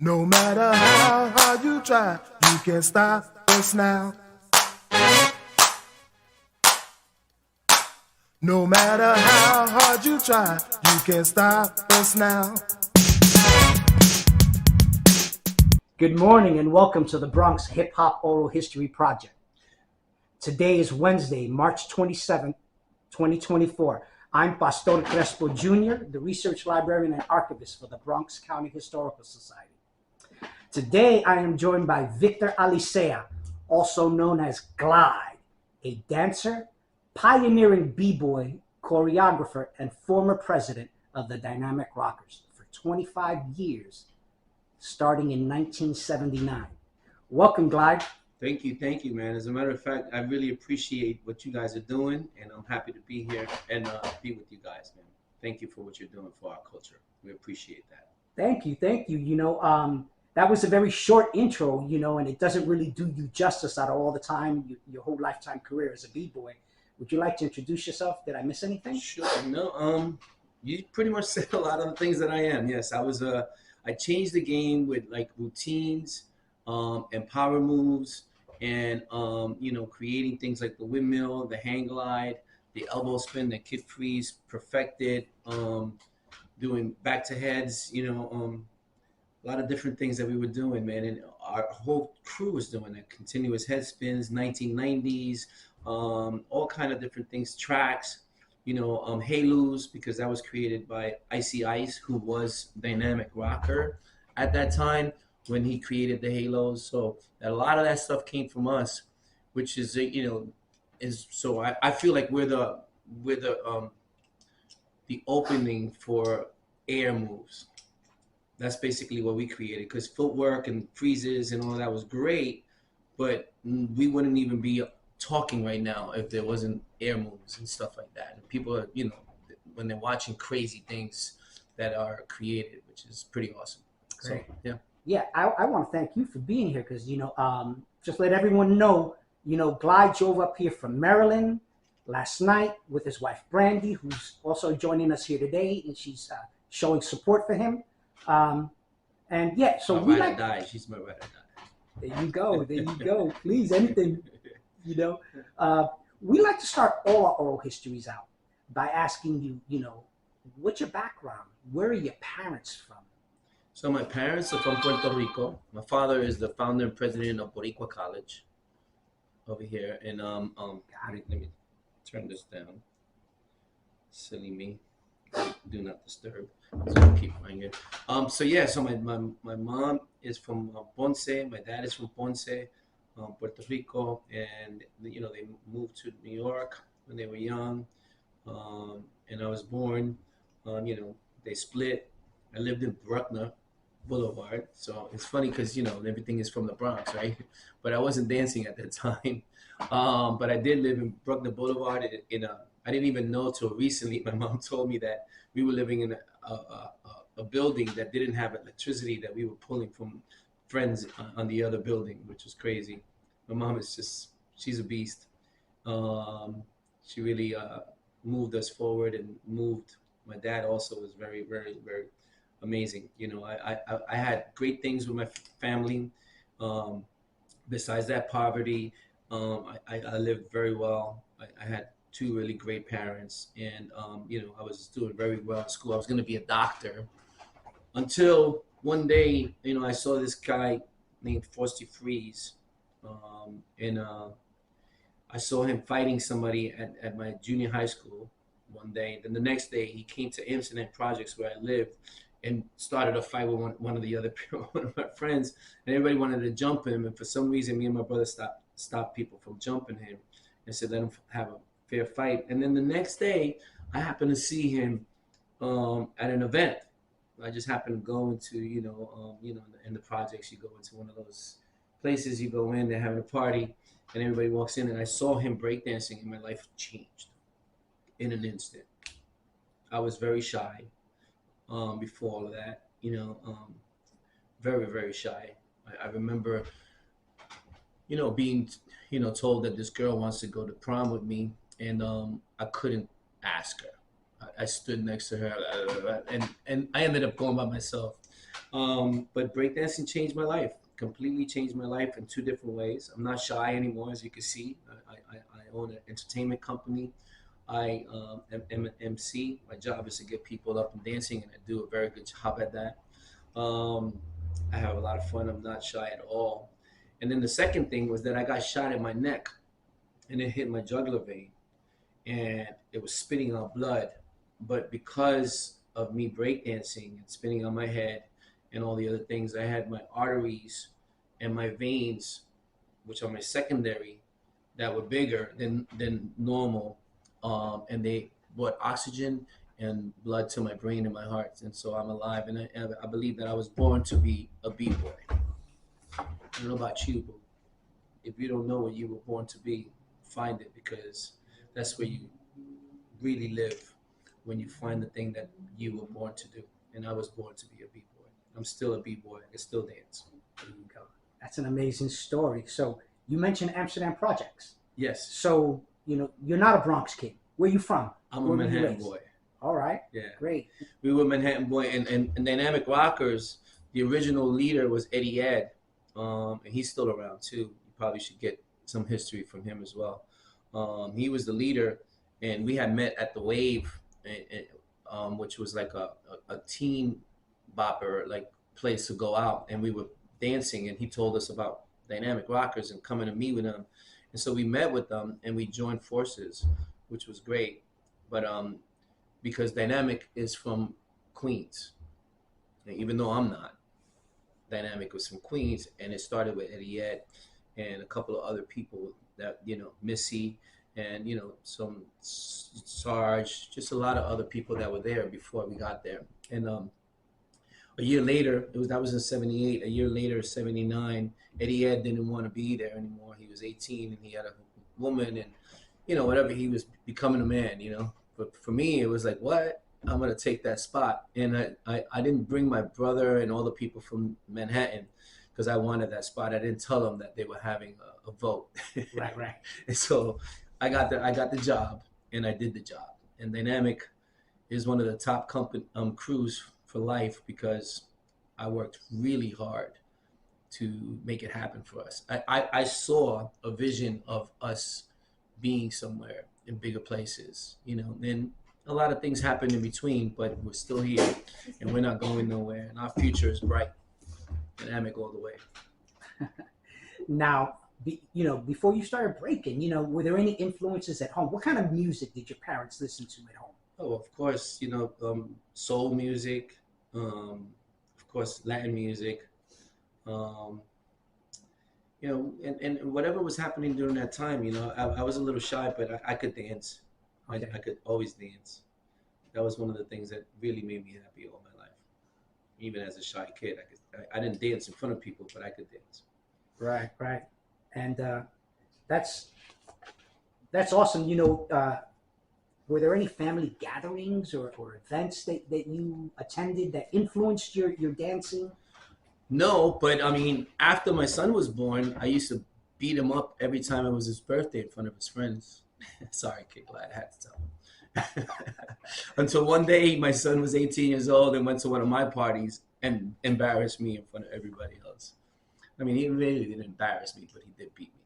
No matter how hard you try, you can't stop us now. No matter how hard you try, you can't stop us now. Good morning and welcome to the Bronx Hip Hop Oral History Project. Today is Wednesday, March 27th, 2024. I'm Pastor Crespo Jr., the research librarian and archivist for the Bronx County Historical Society. Today I am joined by Victor Alicea, also known as Glyde, a dancer, pioneering b-boy, choreographer, and former president of the Dynamic Rockers for 25 years, starting in 1979. Welcome, Glyde. Thank you, man. As a matter of fact, I really appreciate what you guys are doing, and I'm happy to be here and be with you guys, man. Thank you for what you're doing for our culture. We appreciate that. Thank you. That was a very short intro, and it doesn't really do you justice out of all the time, your whole lifetime career as a b-boy. Would you like to introduce yourself? Did I miss anything? Sure. No. You pretty much said a lot of the things that I am. Yes, I changed the game with like routines, and power moves, and creating things like the windmill, the hang glide, the elbow spin, the kick freeze, perfected, doing back to heads, a lot of different things that we were doing, man. And our whole crew was doing that, continuous head spins, 1990s, all kind of different things, tracks, halos, because that was created by Ice, who was dynamic rocker at that time when he created the halos. So a lot of that stuff came from us, which is so I feel like we're the opening for air moves. That's basically what we created, because footwork and freezes and all that was great, but we wouldn't even be talking right now if there wasn't air moves and stuff like that. And people are, when they're watching crazy things that are created, which is pretty awesome. Great. So, yeah. Yeah, I want to thank you for being here because, just let everyone know, Glyde drove up here from Maryland last night with his wife, Brandy, who's also joining us here today, and she's showing support for him. And yeah, so my we ride or like die. She's my ride or die. There you go. Please, anything, we like to start all our oral histories out by asking you, what's your background? Where are your parents from? So my parents are from Puerto Rico. My father is the founder and president of Boricua College over here. And let me turn this down. Silly me. Do not disturb. So keep right here. So my mom is from Ponce. My dad is from Ponce, Puerto Rico, and they moved to New York when they were young. And I was born. They split. I lived in Bruckner Boulevard, so it's funny because everything is from the Bronx, right? But I wasn't dancing at that time. But I did live in Bruckner Boulevard I didn't even know till recently. My mom told me that we were living in a building that didn't have electricity, that we were pulling from friends on the other building, which was crazy. My mom she's a beast. She really moved us forward and moved. My dad also was very, very, very amazing. I had great things with my family. Besides that poverty, I lived very well. I had two really great parents, and I was doing very well in school. I was going to be a doctor until one day, I saw this guy named Frosty Freeze, and I saw him fighting somebody at my junior high school one day. Then the next day, he came to Amsterdam Projects where I lived and started a fight with one of the other one of my friends, and everybody wanted to jump him. And for some reason, me and my brother stopped people from jumping him and said, let him have a fair fight. And then the next day, I happened to see him at an event. I just happened to go into, in the projects, you go into one of those places, you go in, they're having a party, and everybody walks in, and I saw him breakdancing, and my life changed in an instant. I was very shy before all of that, very, very shy. I remember, being, told that this girl wants to go to prom with me, and I couldn't ask her. I stood next to her, and I ended up going by myself. But breakdancing changed my life, completely changed my life in two different ways. I'm not shy anymore, as you can see. I own an entertainment company. I am an MC. My job is to get people up and dancing, and I do a very good job at that. Um, I have a lot of fun. I'm not shy at all. And then the second thing was that I got shot in my neck, and it hit my jugular vein, and it was spitting out blood. But because of me breakdancing and spinning on my head and all the other things, I had my arteries and my veins, which are my secondary, that were bigger than normal, and they brought oxygen and blood to my brain and my heart, and so I'm alive. And I believe that I was born to be a b-boy. I don't know about you, but if you don't know what you were born to be, find it, because that's where you really live, when you find the thing that you were born to do. And I was born to be a b-boy. I'm still a b-boy. I can still dance. There you go. That's an amazing story. So you mentioned Amsterdam projects. Yes. So, you're not a Bronx kid. Where you from? I'm Where a were you Manhattan raised? boy. All right. Yeah. Great. We were Manhattan boy, and Dynamic Rockers, the original leader was Eddie Ed, and he's still around too. You probably should get some history from him as well. He was the leader, and we had met at the Wave, which was like a teen bopper like place to go out, and we were dancing, and he told us about Dynamic Rockers and coming to meet with them, and so we met with them and we joined forces, which was great. But because Dynamic is from Queens, and even though I'm not, Dynamic was from Queens, and it started with Eddie Ed and a couple of other people that, Missy, and some Sarge, just a lot of other people that were there before we got there. And a year later, that was in '78. A year later, '79, Eddie Ed didn't want to be there anymore. He was 18 and he had a woman, and whatever, he was becoming a man. But for me, it was like, what? I'm gonna take that spot, and I didn't bring my brother and all the people from Manhattan because I wanted that spot. I didn't tell them that they were having a vote. Right. And so I got the job, and I did the job. And Dynamic is one of the top crews for life, because I worked really hard to make it happen for us. I saw a vision of us being somewhere in bigger places, and a lot of things happened in between, but we're still here, and we're not going nowhere, and our future is bright. Dynamic all the way. Now, before you started breaking, were there any influences at home? What kind of music did your parents listen to at home? Oh, of course, soul music, of course, Latin music, and whatever was happening during that time, I was a little shy, but I could dance. Okay. I could always dance. That was one of the things that really made me happy all my life. Even as a shy kid, I didn't dance in front of people, but I could dance. Right. And that's awesome. Were there any family gatherings or events that you attended that influenced your dancing? No, but I mean, after my son was born, I used to beat him up every time it was his birthday in front of his friends. Sorry, kid, Glyde, I had to tell him. Until one day, my son was 18 years old and went to one of my parties and embarrassed me in front of everybody else. I mean, he really didn't embarrass me, but he did beat me.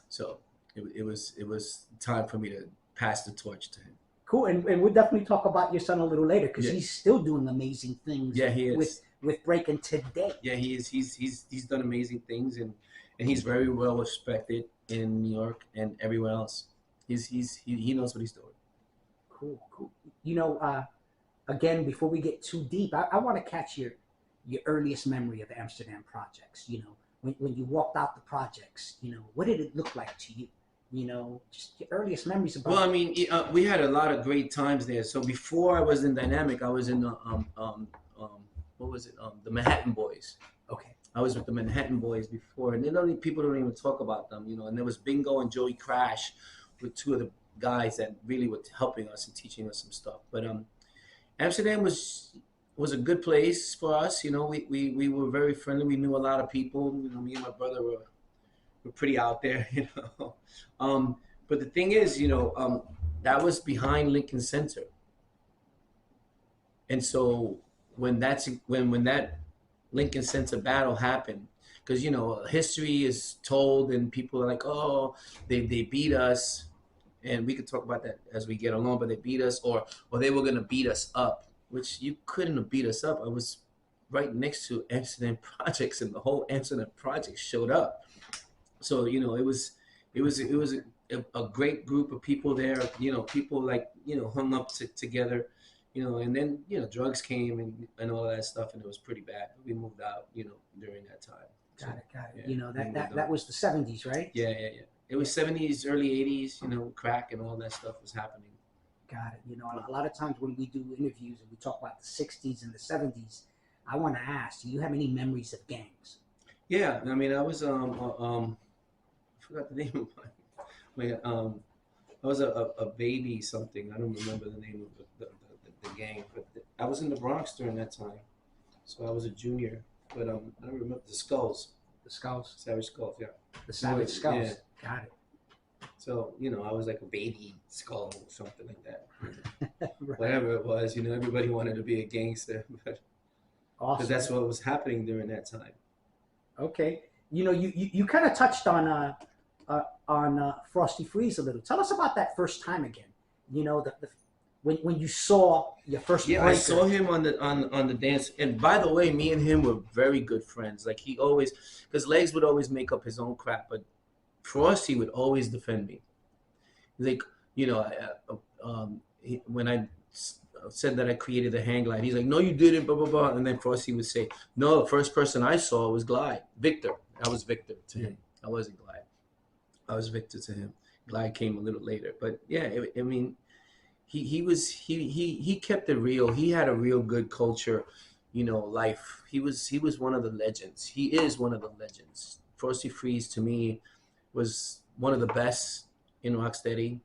So it was time for me to pass the torch to him. Cool, and we'll definitely talk about your son a little later, because Yeah. he's still doing amazing things. Yeah, he is. With breaking today. Yeah, he is. He's done amazing things, and he's very well respected in New York and everywhere else. He knows what he's doing. Cool. Again, before we get too deep, I want to catch your earliest memory of the Amsterdam projects. When you walked out the projects, what did it look like to you? Just your earliest memories about. Well, I mean, we had a lot of great times there. So before I was in Dynamic, I was in the what was it? The Manhattan Boys. Okay. I was with the Manhattan Boys before, and people don't even talk about them, And there was Bingo and Joey Crash, with two of the guys that really were helping us and teaching us some stuff. But Amsterdam was a good place for us. We were very friendly. We knew a lot of people. Me and my brother were pretty out there. But the thing is, that was behind Lincoln Center, and so when that Lincoln sense of battle happened. Because, you know, history is told and people are like, oh, they beat us. And we could talk about that as we get along, but they beat us, or they were going to beat us up, which you couldn't have beat us up. I was right next to Amsterdam Projects, and the whole Amsterdam Project showed up. So, you know, it was a great group of people there. You know, people like, you know, hung up together, you know, and then, you know, drugs came and all that stuff, and it was pretty bad. We moved out, you know, during that time. So, Got it, got it. yeah, You know, we that moved that on. was the 70s, right? Yeah, yeah, yeah. It was 70s, early 80s, you know, crack and all that stuff was happening. Got it. You know, a lot of times when we do interviews and we talk about the 60s and the 70s, I want to ask, do you have any memories of gangs? Yeah, I mean, I was I forgot the name of I was a baby something. I don't remember the name of the gang, but I was in the Bronx during that time, so I was a junior. But I don't remember the Skulls, The Skulls? Savage Skulls, yeah. The Savage Skulls. Yeah. Got it. So, you know, I was like a baby skull or something like that. Right. Whatever it was, you know, everybody wanted to be a gangster, but Awesome. because that's what was happening during that time. Okay. You know, you kind of touched on Frosty Freeze a little. Tell us about that first time again. You know, when you saw your first Yeah, I breaker. saw him on the dance. And by the way, me and him were very good friends. Like he always, because Legs would always make up his own crap, but Frosty would always defend me. Like, you know, when I said that I created the hang glide, he's like, "No, you didn't." Blah blah blah. And then Frosty would say, "No, the first person I saw was Glyde, Victor. I was Victor to him. I wasn't Glyde. I was Victor to him. Glyde came a little later, but yeah, I mean." He kept it real. He had a real good culture, you know, life. He was one of the legends. He is one of the legends. Frosty Freeze to me was one of the best in Rocksteady,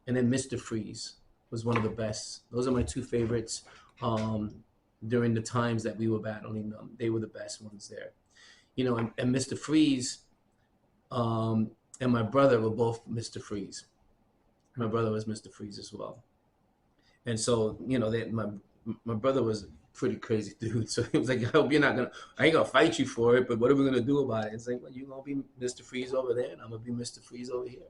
and then Mr. Freeze was one of the best. Those are my two favorites. During the times that we were battling them, they were the best ones there. You know, and Mr. Freeze, and my brother were both Mr. Freeze. My brother was Mr. Freeze as well. And so, you know, my brother was a pretty crazy dude. So he was like, I hope you're not I ain't gonna fight you for it, but what are we gonna do about it? It's like, well, you're gonna be Mr. Freeze over there, and I'm gonna be Mr. Freeze over here.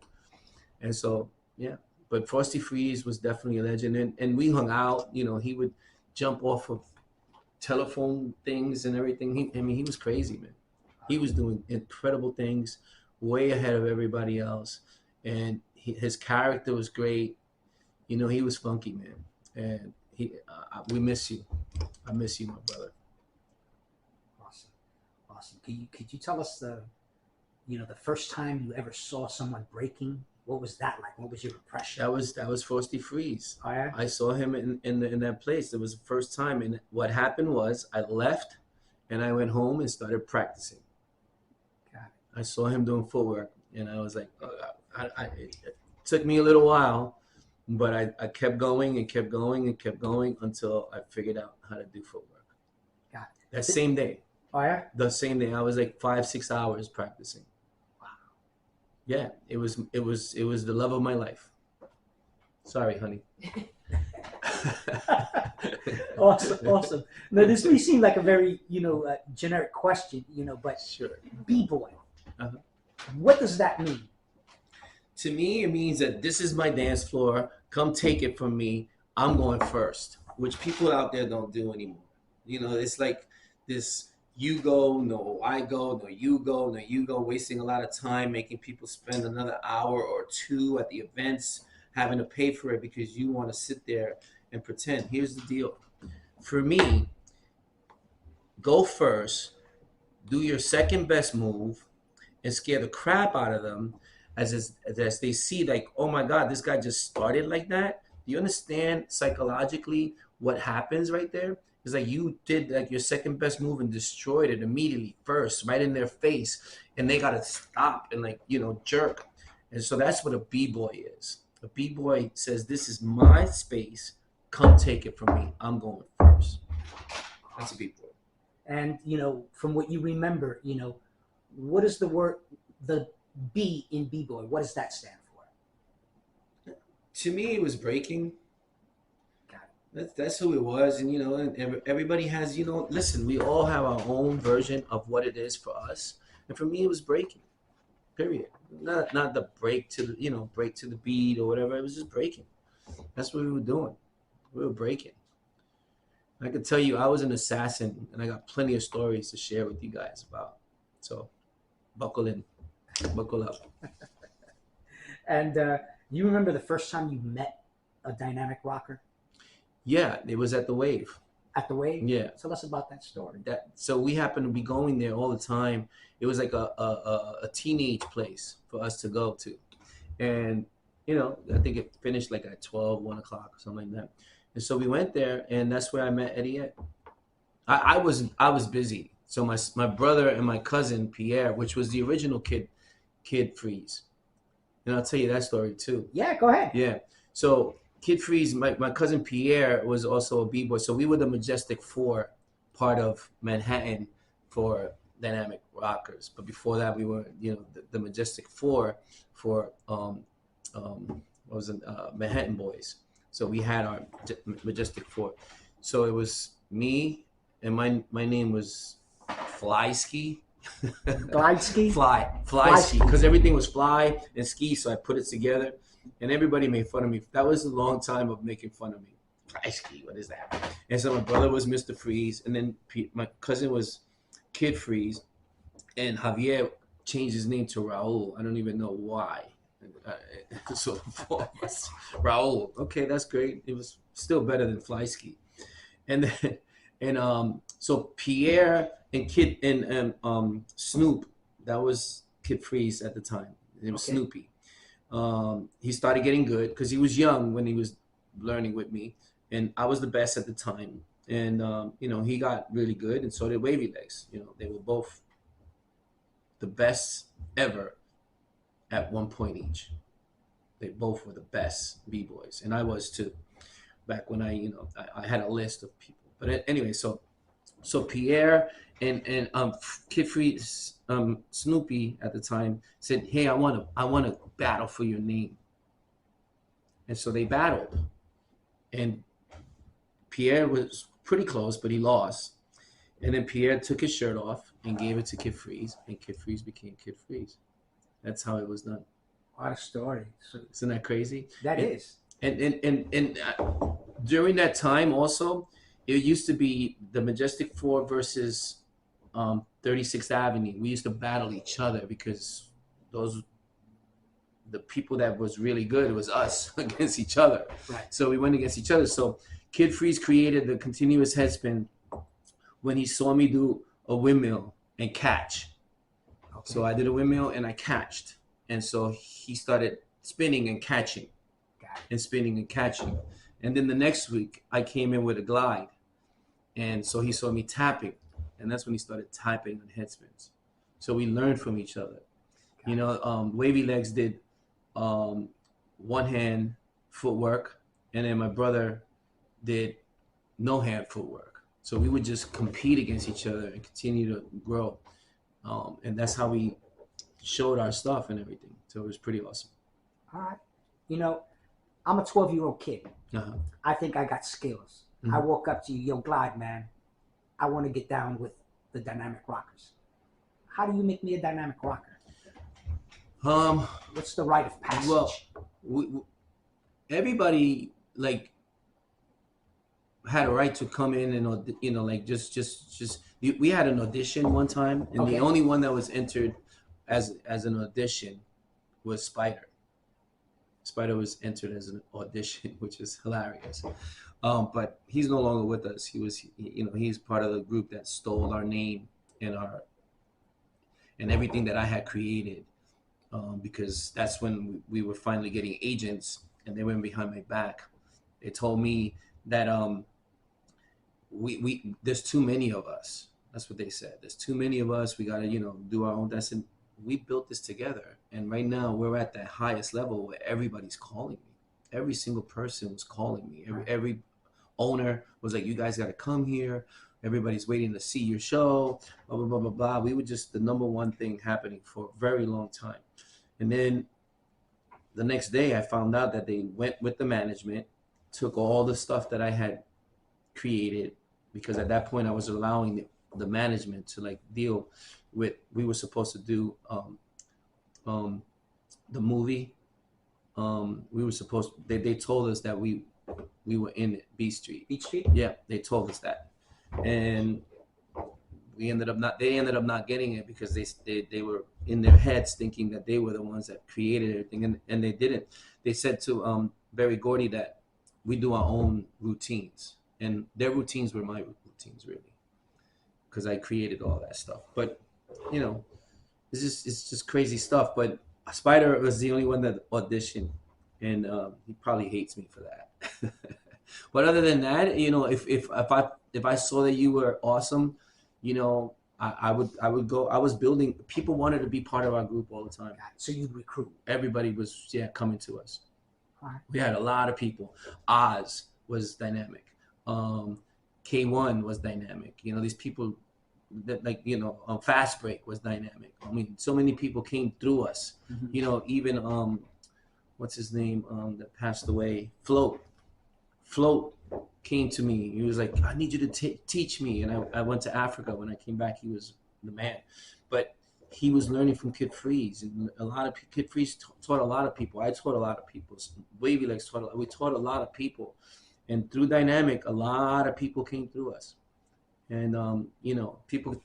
And so, yeah. But Frosty Freeze was definitely a legend. And we hung out, you know, he would jump off of telephone things and everything. He was crazy, man. He was doing incredible things, way ahead of everybody else. And his character was great. You know, he was funky, man, and we miss you. I miss you, my brother. Awesome, awesome. Could you tell us the first time you ever saw someone breaking? What was that like? What was your impression? That was Frosty Freeze. Oh, yeah? I saw him in that place. It was the first time, and what happened was I left, and I went home and started practicing. Got it. I saw him doing footwork, and I was like, it took me a little while. But I kept going and kept going and kept going until I figured out how to do footwork. Got it. That same day. Oh, yeah? The same day. I was like 5-6 hours practicing. Wow. Yeah, it was the love of my life. Sorry, honey. Awesome. Now, this may seem like a very, generic question, but Sure. B-boy, Uh-huh. what does that mean? To me, it means that this is my dance floor. Come take it from me. I'm going first, which people out there don't do anymore. You know, it's like this: you go, no, I go, no, you go, no, you go, wasting a lot of time, making people spend another hour or two at the events, having to pay for it because you want to sit there and pretend. Here's the deal: for me, go first, do your second best move, and scare the crap out of them as they see, like, oh my God, this guy just started like that. Do you understand psychologically what happens right there? It's like you did like your second best move and destroyed it immediately first, right in their face, and they gotta stop and jerk. And so that's what a b-boy is. A b-boy says, this is my space, come take it from me, I'm going first. That's a b-boy. And from what you remember, what is the B in b-boy? What does that stand for? To me, it was breaking. Got That's who it was, and and everybody has, listen, we all have our own version of what it is for us, and for me, it was breaking. Period. Not the break to the break to the beat or whatever. It was just breaking. That's what we were doing. We were breaking. I could tell you, I was an assassin, and I got plenty of stories to share with you guys about. So, buckle in, buckle up. And you remember the first time you met a dynamic rocker Yeah, it was at the Wave. at the Wave? Yeah. Tell us about that story. So we happened to be going there all the time. It was like a teenage place for us to go to, and I think it finished like at 12, 1 o'clock or something like that. And so we went there, and that's where I met Eddie. I was busy. So my brother and my cousin Pierre, which was the original Kid Freeze, and I'll tell you that story too. Yeah, go ahead. Yeah. So Kid Freeze, my cousin Pierre was also a b-boy. So we were the Majestic Four, part of Manhattan for dynamic rockers. But before that, we were the Majestic Four for what was it, Manhattan Boys. So we had our Majestic Four. So it was me, and my name was Fly Ski. Glide ski? Fly ski, because everything was fly and ski, so I put it together, and everybody made fun of me. That was a long time of making fun of me. Fly ski, what is that? And so my brother was Mr. Freeze, and then my cousin was Kid Freeze, and Javier changed his name to Raul. I don't even know why. So Raul. Okay, that's great. It was still better than Fly Ski. And then so Pierre and Kid and Snoop, that was Kid Freeze at the time. It was Okay. Snoopy. He started getting good because he was young when he was learning with me, and I was the best at the time. And he got really good, and so did Wavy Legs. They were both the best ever at one point each. They both were the best b-boys, and I was too. Back when I had a list of people. But anyway, so Pierre and Kid Freeze, Snoopy at the time said, "Hey, I want to battle for your name." And so they battled, and Pierre was pretty close, but he lost. And then Pierre took his shirt off and gave it to Kid Freeze, and Kid Freeze became Kid Freeze. That's how it was done. What a story. So Isn't that crazy? that And- is. And during that time also, it used to be the Majestic Four versus 36th Avenue. We used to battle each other because the people that was really good, it was us against each other. Right. So we went against each other. So Kid Freeze created the continuous headspin when he saw me do a windmill and catch. Okay. So I did a windmill and I catched. And so he started spinning and catching and spinning and catching. And then the next week I came in with a glide. And so he saw me tapping. And that's when he started tapping on headspins. So we learned from each other. Wavy Legs did one hand footwork, and then my brother did no hand footwork. So we would just compete against each other and continue to grow. And that's how we showed our stuff and everything. So it was pretty awesome. All right. I'm a 12-year-old kid. Uh-huh. I think I got skills. I walk up to you, yo, Glyde, man. I want to get down with the dynamic rockers. How do you make me a dynamic rocker? What's the rite of passage? Well, everybody had a right to come in and just we had an audition one time, and Okay. the only one that was entered as an audition was Spider. Spider was entered as an audition, which is hilarious. But he's no longer with us. He's part of the group that stole our name and everything that I had created, because that's when we were finally getting agents, and they went behind my back. They told me that we there's too many of us. That's what they said. There's too many of us. We got to do our own. That's it. We built this together, and right now we're at the highest level where everybody's calling me. Every single person was calling me. Every owner was like, "You guys got to come here. Everybody's waiting to see your show." Blah blah blah blah blah. We were just the number one thing happening for a very long time, and then the next day I found out that they went with the management, took all the stuff that I had created, because at that point I was allowing the management to like deal with. We were supposed to do the movie. We were supposed. They told us that we were in it, B Street. Beach Street. Yeah, they told us that, and we ended up not. They ended up not getting it because they were in their heads thinking that they were the ones that created everything, and they didn't. They said to Barry Gordy that we do our own routines, and their routines were my routines really, because I created all that stuff. But you know, it's just crazy stuff. But Spider was the only one that auditioned, and he probably hates me for that. But other than that, you know, if I saw that you were awesome, you know, I would go. I was building. People wanted to be part of our group all the time. So you'd recruit. Everybody was coming to us. Right. We had a lot of people. Oz was dynamic. K1 was dynamic. You know, these people that, like, you know, Fast Break was dynamic. I mean, so many people came through us. Mm-hmm. You know, even what's his name that passed away? Float came to me. He was like, I need you to teach me. And I went to Africa. When I came back, he was the man. But he was learning from Kid Freeze, and a lot of Kid Freeze taught a lot of people. I taught a lot of people. Wavy Legs we taught a lot of people, and through Dynamic, a lot of people came through us. And you know, people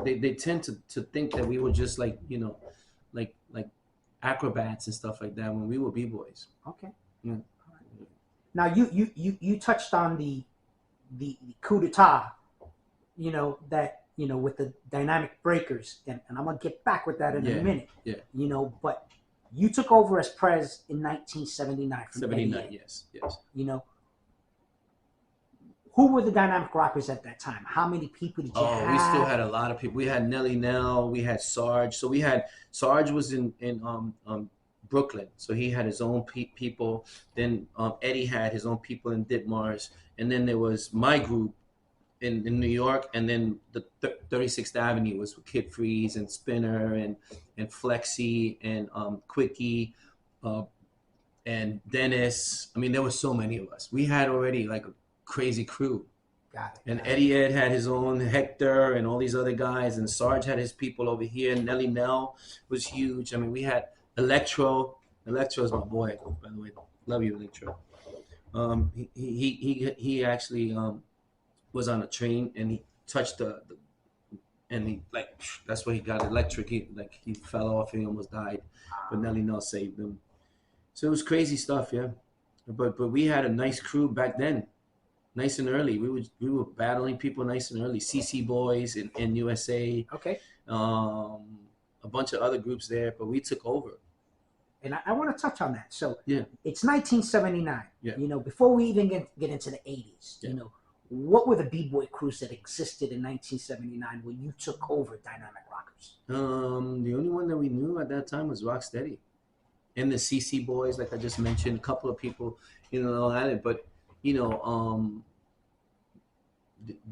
they tend to think that we were just like, you know, like acrobats and stuff like that when we were b-boys. Okay. Yeah. Now you touched on the coup d'etat, you know, that, you know, with the dynamic breakers, and I'm gonna get back with that in a minute. Yeah. You know, but you took over as Prez in 1979 from 79, Eddie. yes. You know, who were the dynamic rockers at that time? How many people did you have? We still had a lot of people. We had Nelly Nell, we had Sarge. So Sarge was in Brooklyn, so he had his own people. Then Eddie had his own people in Ditmars, and then there was my group in New York, and then the 36th Avenue was with Kid Freeze and Spinner and Flexi and Quickie and Dennis. I mean, there were so many of us. We had already like a crazy crew. Got it. And Eddie Ed had his own Hector and all these other guys, and Sarge had his people over here. Nelly Nell was huge. I mean, we had Electro. Electro's my boy, by the way. Love you, Electro. He actually was on a train, and he touched and he, like, that's where he got electric. He fell off and he almost died, but Nelly Nell saved him. So it was crazy stuff, yeah. But we had a nice crew back then, nice and early. We were battling people nice and early. CC Boys in U.S.A. Okay. A bunch of other groups there, but we took over. And I want to touch on that. So yeah, it's 1979. Yeah. You know, before we even get into the 80s, Yeah. you know, what were the b-boy crews that existed in 1979 when you took over Dynamic Rockers? The only one that we knew at that time was Rocksteady, and the CC Boys, like I just mentioned, a couple of people, you know, at it, but you know,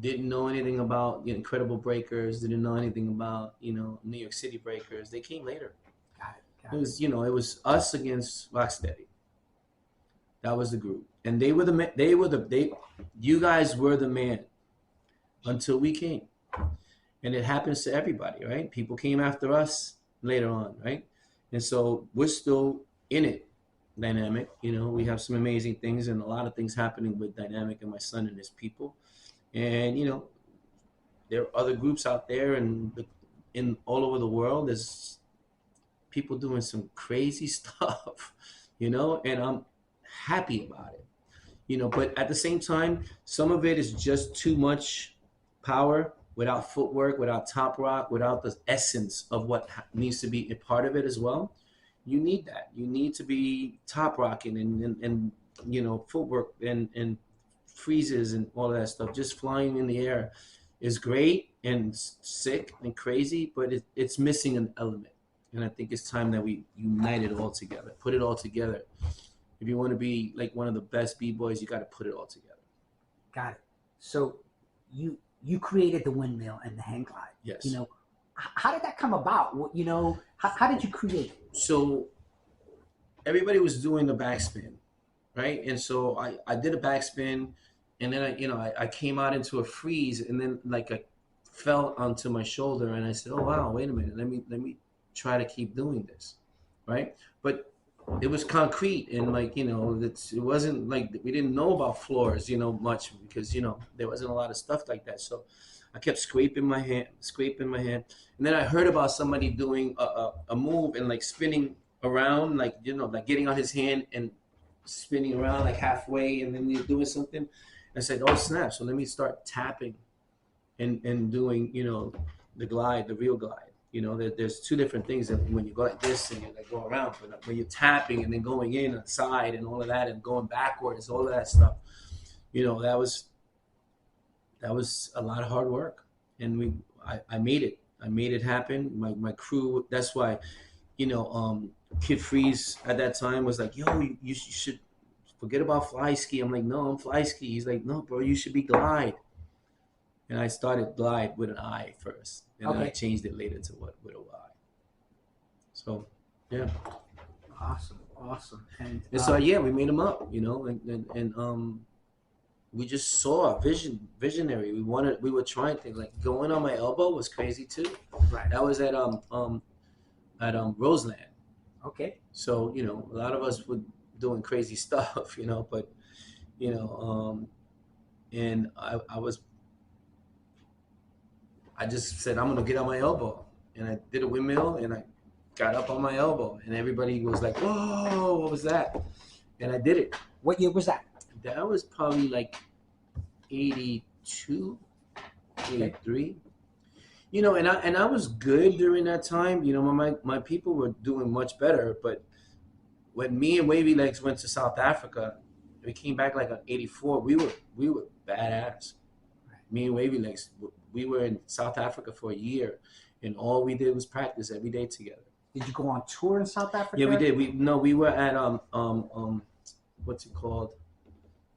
didn't know anything about the Incredible Breakers, didn't know anything about, you know, New York City Breakers. They came later. Got it. It was, you know, it was us against Rocksteady. That was the group, and you guys were the man until we came, and it happens to everybody, right? People came after us later on, right? And so we're still in it, Dynamic. You know, we have some amazing things and a lot of things happening with Dynamic and my son and his people, and you know, there are other groups out there and in all over the world. There's people doing some crazy stuff, you know, and I'm happy about it, you know, but at the same time, some of it is just too much power without footwork, without top rock, without the essence of what needs to be a part of it as well. You need that. You need to be top rocking and you know, footwork and freezes and all that stuff. Just flying in the air is great and sick and crazy, but it's missing an element. And I think it's time that we unite it all together, put it all together. If you want to be like one of the best b-boys, you got to put it all together. Got it. So you created the Windmill and the hang glide. Yes. You know, how did that come about? You know, how did you create it? So everybody was doing the backspin, right? And so I did a backspin, and then I came out into a freeze, and then like I fell onto my shoulder, and I said, oh wow, wait a minute, let me try to keep doing this, right? But it was concrete, and like it wasn't like we didn't know about floors much, because there wasn't a lot of stuff like that. So I kept scraping my hand, and then I heard about somebody doing a move and like spinning around, like like getting on his hand and spinning around like halfway, and then you're doing something. I said, oh snap, so let me start tapping and doing the glide, the real glide. There's two different things that when you go like this and you like go around, but when you're tapping and then going in on the side and all of that and going backwards, all of that stuff, that was a lot of hard work, and I made it. I made it happen. My crew. That's why, Kid Freeze at that time was like, "Yo, you should forget about fly ski." I'm like, "No, I'm fly ski." He's like, "No, bro, you should be glide." And I started glide with an I first, and then I Okay. changed it later to what with a Y. So, yeah. Awesome. And so yeah, we made them up, and we just saw a visionary. We were trying things like going on my elbow was crazy too. Right. That was at Roseland. Okay. So a lot of us were doing crazy stuff, but and I just said I'm gonna get on my elbow, and I did a windmill, and I got up on my elbow, and everybody was like, "Whoa, what was that?" And I did it. What year was that? That was probably like 82, 83. And I was good during that time. My people were doing much better. But when me and Wavy Legs went to South Africa, we came back like in '84. We were badass. Me and Wavy Legs, we were in South Africa for a year, and all we did was practice every day together. Did you go on tour in South Africa? Yeah, we did. We were at what's it called?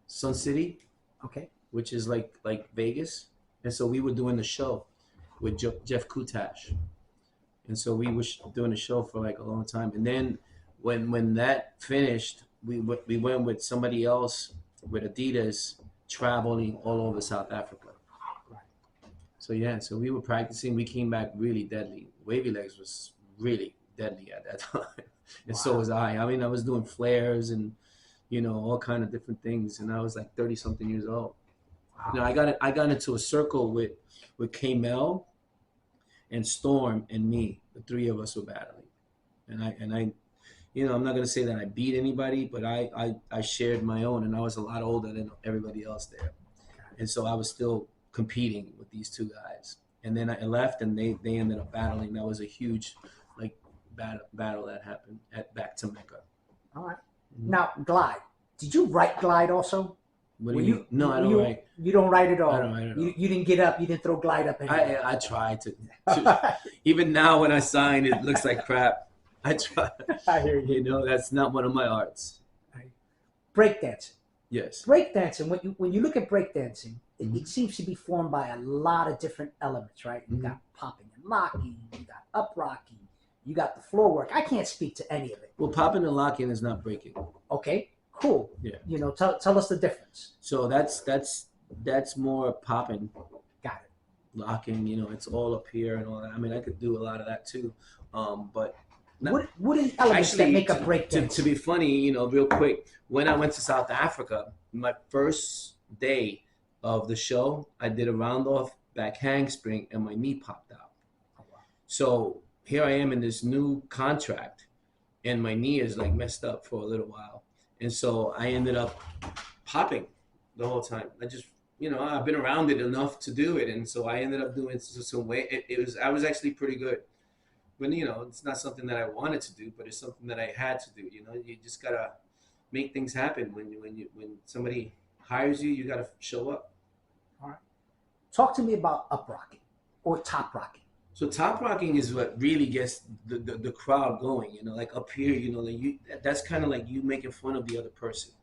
Sun City. Okay. Which is like Vegas, and so we were doing the show with Jeff Kutash, and so we were doing the show for like a long time. And then when that finished, we went with somebody else with Adidas, traveling all over South Africa. So yeah, so we were practicing. We came back really deadly. Wavy Legs was really deadly at that time, and so was I. I mean, I was doing flares and all kind of different things, and I was like 30 something years old. I got into a circle with K-Mel and Storm and me. The three of us were battling, and I I'm not gonna say that I beat anybody, but I shared my own, and I was a lot older than everybody else there, and so I was still competing with these two guys. And then I left, and they ended up battling. That was a huge like battle that happened back to Mecca. All right. Now, Glyde. Did you write Glyde also? What do you mean? No, I don't write. You don't write at all. I don't write at all. You didn't get up. You didn't throw Glyde up. I tried to. Even now, when I sign, it looks like crap. I try. I hear you. That's not one of my arts. Breakdancing. Yes. Breakdancing. When you look at breakdancing, it seems to be formed by a lot of different elements, right? You got popping and locking. You got up rocking. You got the floor work. I can't speak to any of it. Well, popping and locking is not breaking. Okay. Cool. Yeah. Tell us the difference. So that's more popping. Got it. Locking, it's all up here and all that. I mean, I could do a lot of that too, but what are the elements that make a breakdance? To be funny, real quick, when I went to South Africa, my first day of the show, I did a round off back handspring and my knee popped out. Oh, wow. So here I am in this new contract, and my knee is like messed up for a little while. And so I ended up popping the whole time. I just, I've been around it enough to do it. And so I ended up doing some way. I was actually pretty good. But, it's not something that I wanted to do, but it's something that I had to do. You just got to make things happen. When somebody hires you, you got to show up. All right. Talk to me about up rocking or top rocking. So top rocking is what really gets the crowd going, like up here, like that's kind of like you making fun of the other person.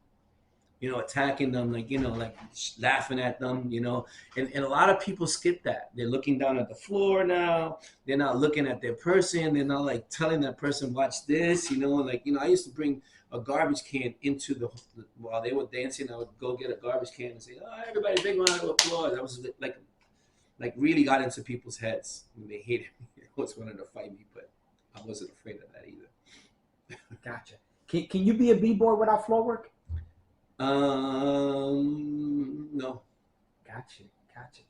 you know, attacking them, like, you know, like laughing at them, you know. And a lot of people skip that. They're looking down at the floor now. They're not looking at their person. They're not like telling that person, watch this, you know. Like, you know, I used to bring a garbage can into while they were dancing. I would go get a garbage can and say, oh, everybody, big round of applause. I was like really got into people's heads. And they hated me. They always wanted to fight me, but I wasn't afraid of that either. Gotcha. Can you be a b-boy without floor work? No. Gotcha.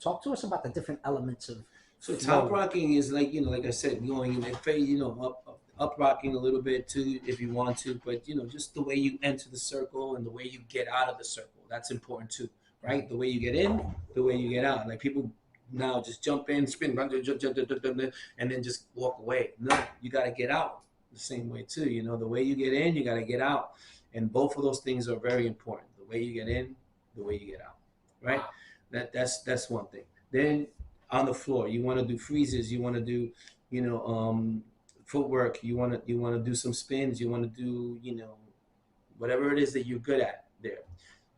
Talk to us about the different elements of. So top rocking is like, you know, like I said, going in and you know, up rocking a little bit too if you want to, but you know, just the way you enter the circle and the way you get out of the circle, that's important too, right? The way you get in, the way you get out. Like people now just jump in, spin, and then just walk away. No, you got to get out the same way too. You know, the way you get in, you got to get out, and both of those things are very important. The way you get in, the way you get out, right? Wow. That's one thing. Then on the floor, you want to do freezes, you want to do, you know, footwork, you want to do some spins, you want to do, you know, whatever it is that you're good at there.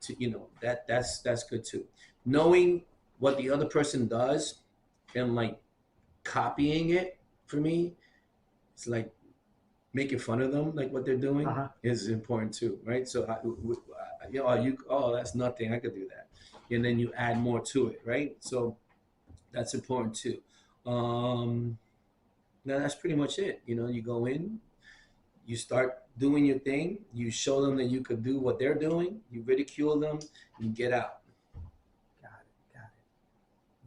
To, you know, that's good too. Knowing what the other person does and like copying it, for me, it's like making fun of them, like what they're doing is important too, right? So you know, that's nothing, I could do that, and then you add more to it, right? So that's important too. Now that's pretty much it. You know, you go in, you start doing your thing, you show them that you could do what they're doing, you ridicule them, you get out. Got it.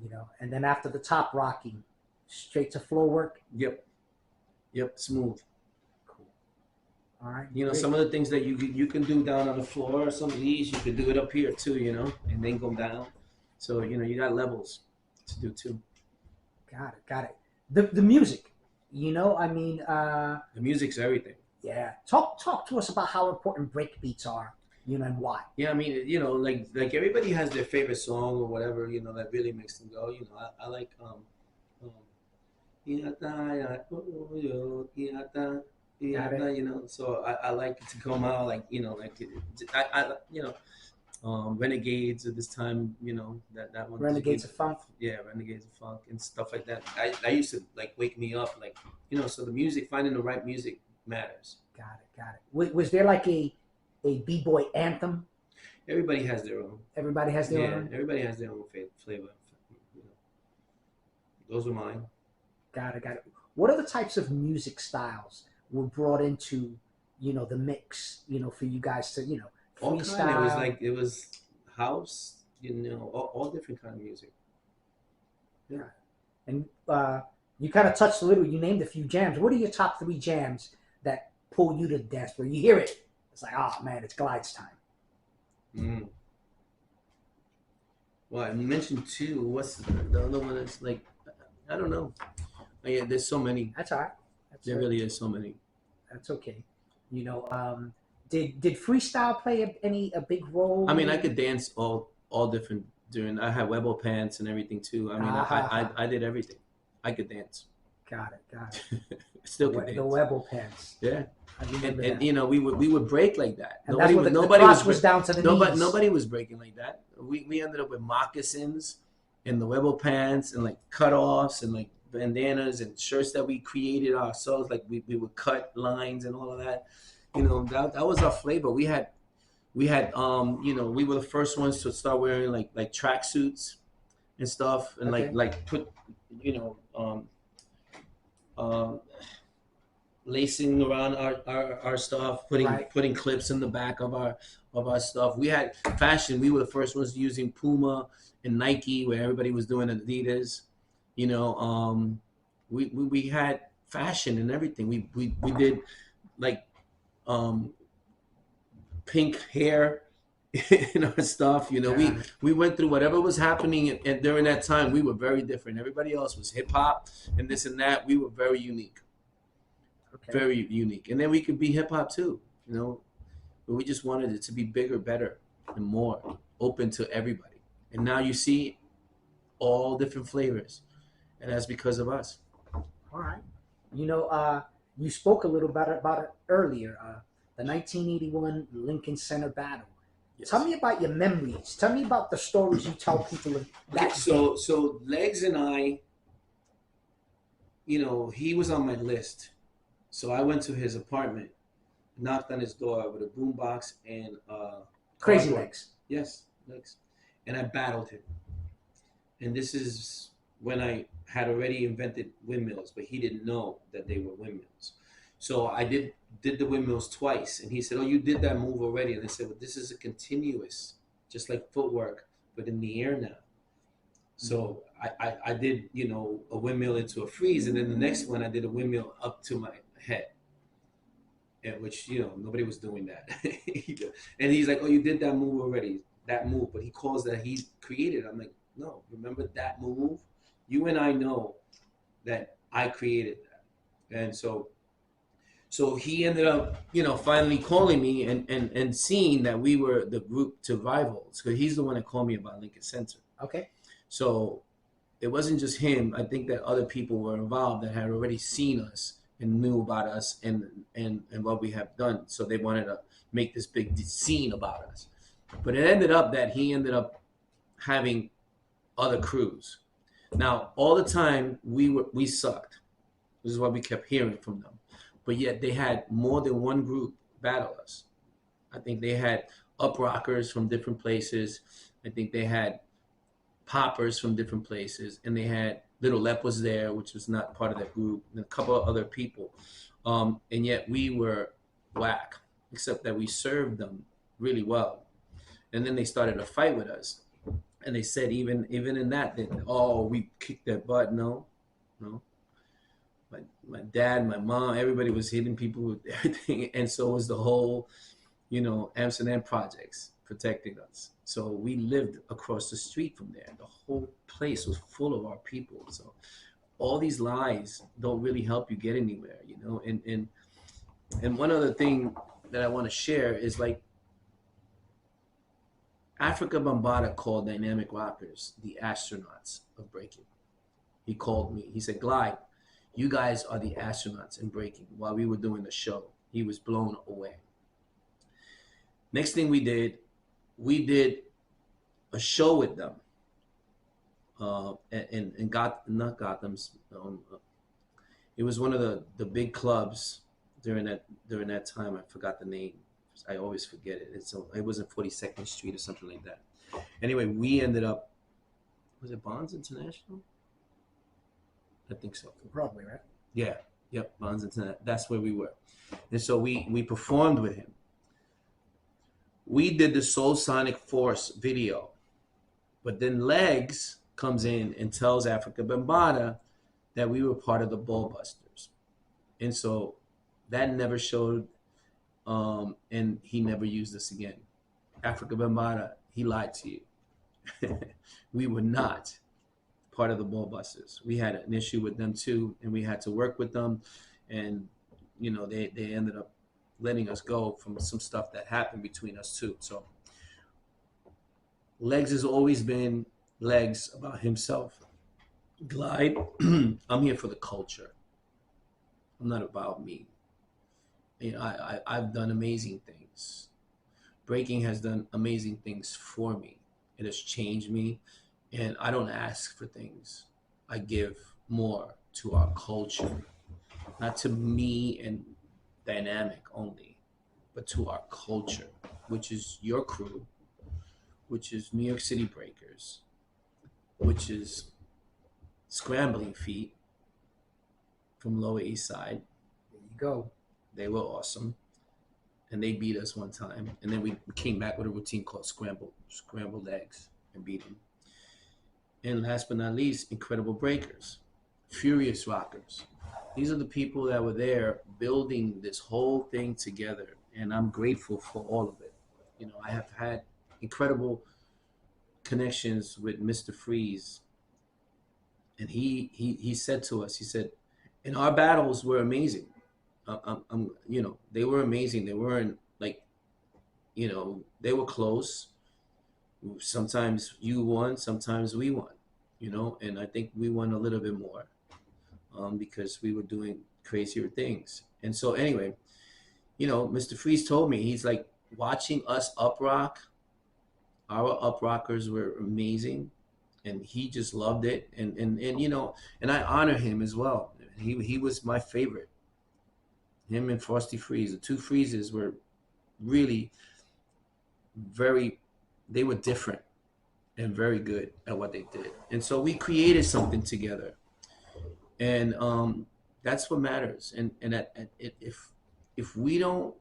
You know, and then after the top rocking, straight to floor work. Yep, smooth. Cool. All right. You know, great. Some of the things that you can do down on the floor, some of these you can do it up here too. You know, and then go down. So you know, you got levels to do too. Got it. The music. You know, I mean, the music's everything. Yeah. Talk to us about how important break beats are, you know, and why. Yeah, I mean, you know, like everybody has their favorite song or whatever, you know, that really makes them go. You know, I like you know, so I like it to come out like, you know, like I you know, Renegades at this time, you know, that one. Renegades of Funk. Yeah, Renegades of Funk and stuff like that. I used to like wake me up, like, you know. So the music, finding the right music matters. Got it. Was there like a b-boy anthem? Everybody has their own. Everybody has their own. Everybody has their own flavor. You know, those are mine. Got it. What other types of music styles were brought into, you know, the mix, you know, for you guys to, you know, all kind. It was house, you know, all different kind of music. Yeah. And you kind of touched a little, you named a few jams. What are your top 3 jams that pull you to the dance floor? You hear it, it's like, oh man, it's Glyde's time. Well, I mentioned 2. What's the other one? That's like, I don't know. Yeah, there's so many. That's all right. There really is so many. That's okay. You know, did freestyle play a big role? I mean, I could dance all different during. I had Webo pants and everything too. I mean, I did everything. I could dance. Got it. Still could dance. The Webo pants. Yeah. And you know, we would break like that. And nobody was down to the knees. Nobody was breaking like that. We ended up with moccasins and the Webo pants and like cutoffs and like bandanas and shirts that we created ourselves. Like we would cut lines and all of that. You know, that was our flavor. We had you know, we were the first ones to start wearing like tracksuits and stuff, and like put, you know, lacing around our stuff, putting clips in the back of our stuff. We had fashion. We were the first ones using Puma and Nike, where everybody was doing Adidas. You know, we had fashion and everything. We did like pink hair in our stuff. You know, we went through whatever was happening, and during that time we were very different. Everybody else was hip hop and this and that. We were very unique. Very unique. And then we could be hip hop too, you know, but we just wanted it to be bigger, better, and more open to everybody. And now you see all different flavors, and that's because of us. All right. You know, you spoke a little about it earlier, the 1981 Lincoln Center battle. Yes. Tell me about your memories. Tell me about the stories you tell people of that. So Legs and I, he was on my list. So I went to his apartment, knocked on his door with a boombox and Crazy cardboard. Legs. Yes, Legs. And I battled him. And this is when I had already invented windmills, but he didn't know that they were windmills. So I did the windmills twice, and he said, "Oh, you did that move already." And I said, "Well, this is a continuous, just like footwork, but in the air now." So I did a windmill into a freeze, and then the next one I did a windmill up to my head, and which nobody was doing that. And he's like, "Oh, you did that move already, that move," but he calls that he created. I'm like, "No, remember that move? You and I know that I created that." And so he ended up finally calling me and seeing that we were the group to rivals, because he's the one that called me about Lincoln Center. Okay. So it wasn't just him. I think that other people were involved that had already seen us and knew about us and what we have done. So they wanted to make this big scene about us. But it ended up that he ended up having other crews. Now, all the time we sucked. This is what we kept hearing from them. But yet they had more than one group battle us. I think they had up rockers from different places. I think they had poppers from different places, and they had Little Lep was there, which was not part of that group, and a couple of other people. And yet we were whack, except that we served them really well. And then they started a fight with us, and they said even in that we kicked their butt. No. My dad, my mom, everybody was hitting people with everything, and so was the whole, Amsterdam projects protecting us. So we lived across the street from there. The whole place was full of our people. So all these lies don't really help you get anywhere, And one other thing that I want to share is like Africa Bambaataa called dynamic rockers the astronauts of breaking. He called me. He said, "Glyde, you guys are the astronauts in breaking." While we were doing the show, he was blown away. Next thing we did a show with them, and not Gotham's. It was one of the big clubs during that time. I forgot the name. I always forget it. It was in 42nd Street or something like that. Anyway, we ended up. Was it Bonds International? I think so. Probably, right? Yeah. Yep. Bonds International. That's where we were, and so we performed with him. We did the Soul Sonic Force video, but then Legs comes in and tells Africa Bambaataa that we were part of the Ballbusters, and so that never showed, and he never used us again. Africa Bambaataa, he lied to you. We were not part of the Ballbusters. We had an issue with them too, and we had to work with them, and they ended up letting us go from some stuff that happened between us too. So Legs has always been Legs about himself. Glyde, I'm here for the culture. I'm not about me. I've done amazing things. Breaking has done amazing things for me. It has changed me, and I don't ask for things. I give more to our culture, not to me and dynamic only, but to our culture, which is your crew, which is New York City Breakers, which is Scrambling Feet from Lower East Side. There you go. They were awesome, and they beat us one time, and then we came back with a routine called scrambled eggs, and beat them. And last but not least, Incredible Breakers, Furious Rockers. These are the people that were there building this whole thing together, and I'm grateful for all of it. I have had incredible connections with Mr. Freeze, and he said to us, he said, and our battles were amazing. They were amazing. They weren't like, they were close. Sometimes you won, sometimes we won, and I think we won a little bit more. Because we were doing crazier things. And so anyway, Mr. Freeze told me, he's like, watching us up rock Our up rockers were amazing, and he just loved it. And you know, and I honor him as well. He was my favorite. Him and Frosty Freeze, the two Freezes were really very. They were different and very good at what they did. And so we created something together, and that's what matters. If we don't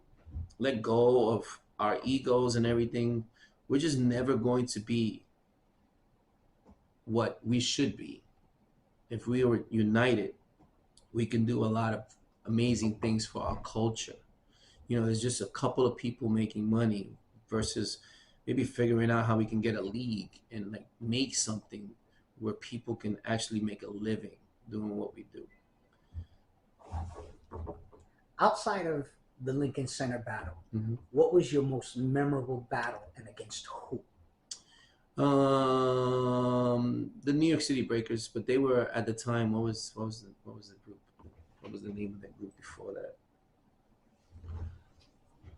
let go of our egos and everything, we're just never going to be what we should be. If we were united, we can do a lot of amazing things for our culture. You know, there's just a couple of people making money versus maybe figuring out how we can get a league and like make something where people can actually make a living doing what we do. Outside of the Lincoln Center battle, Mm-hmm. what was your most memorable battle and against who? The New York City Breakers, but they were at the time. What was the group? What was the name of that group before that?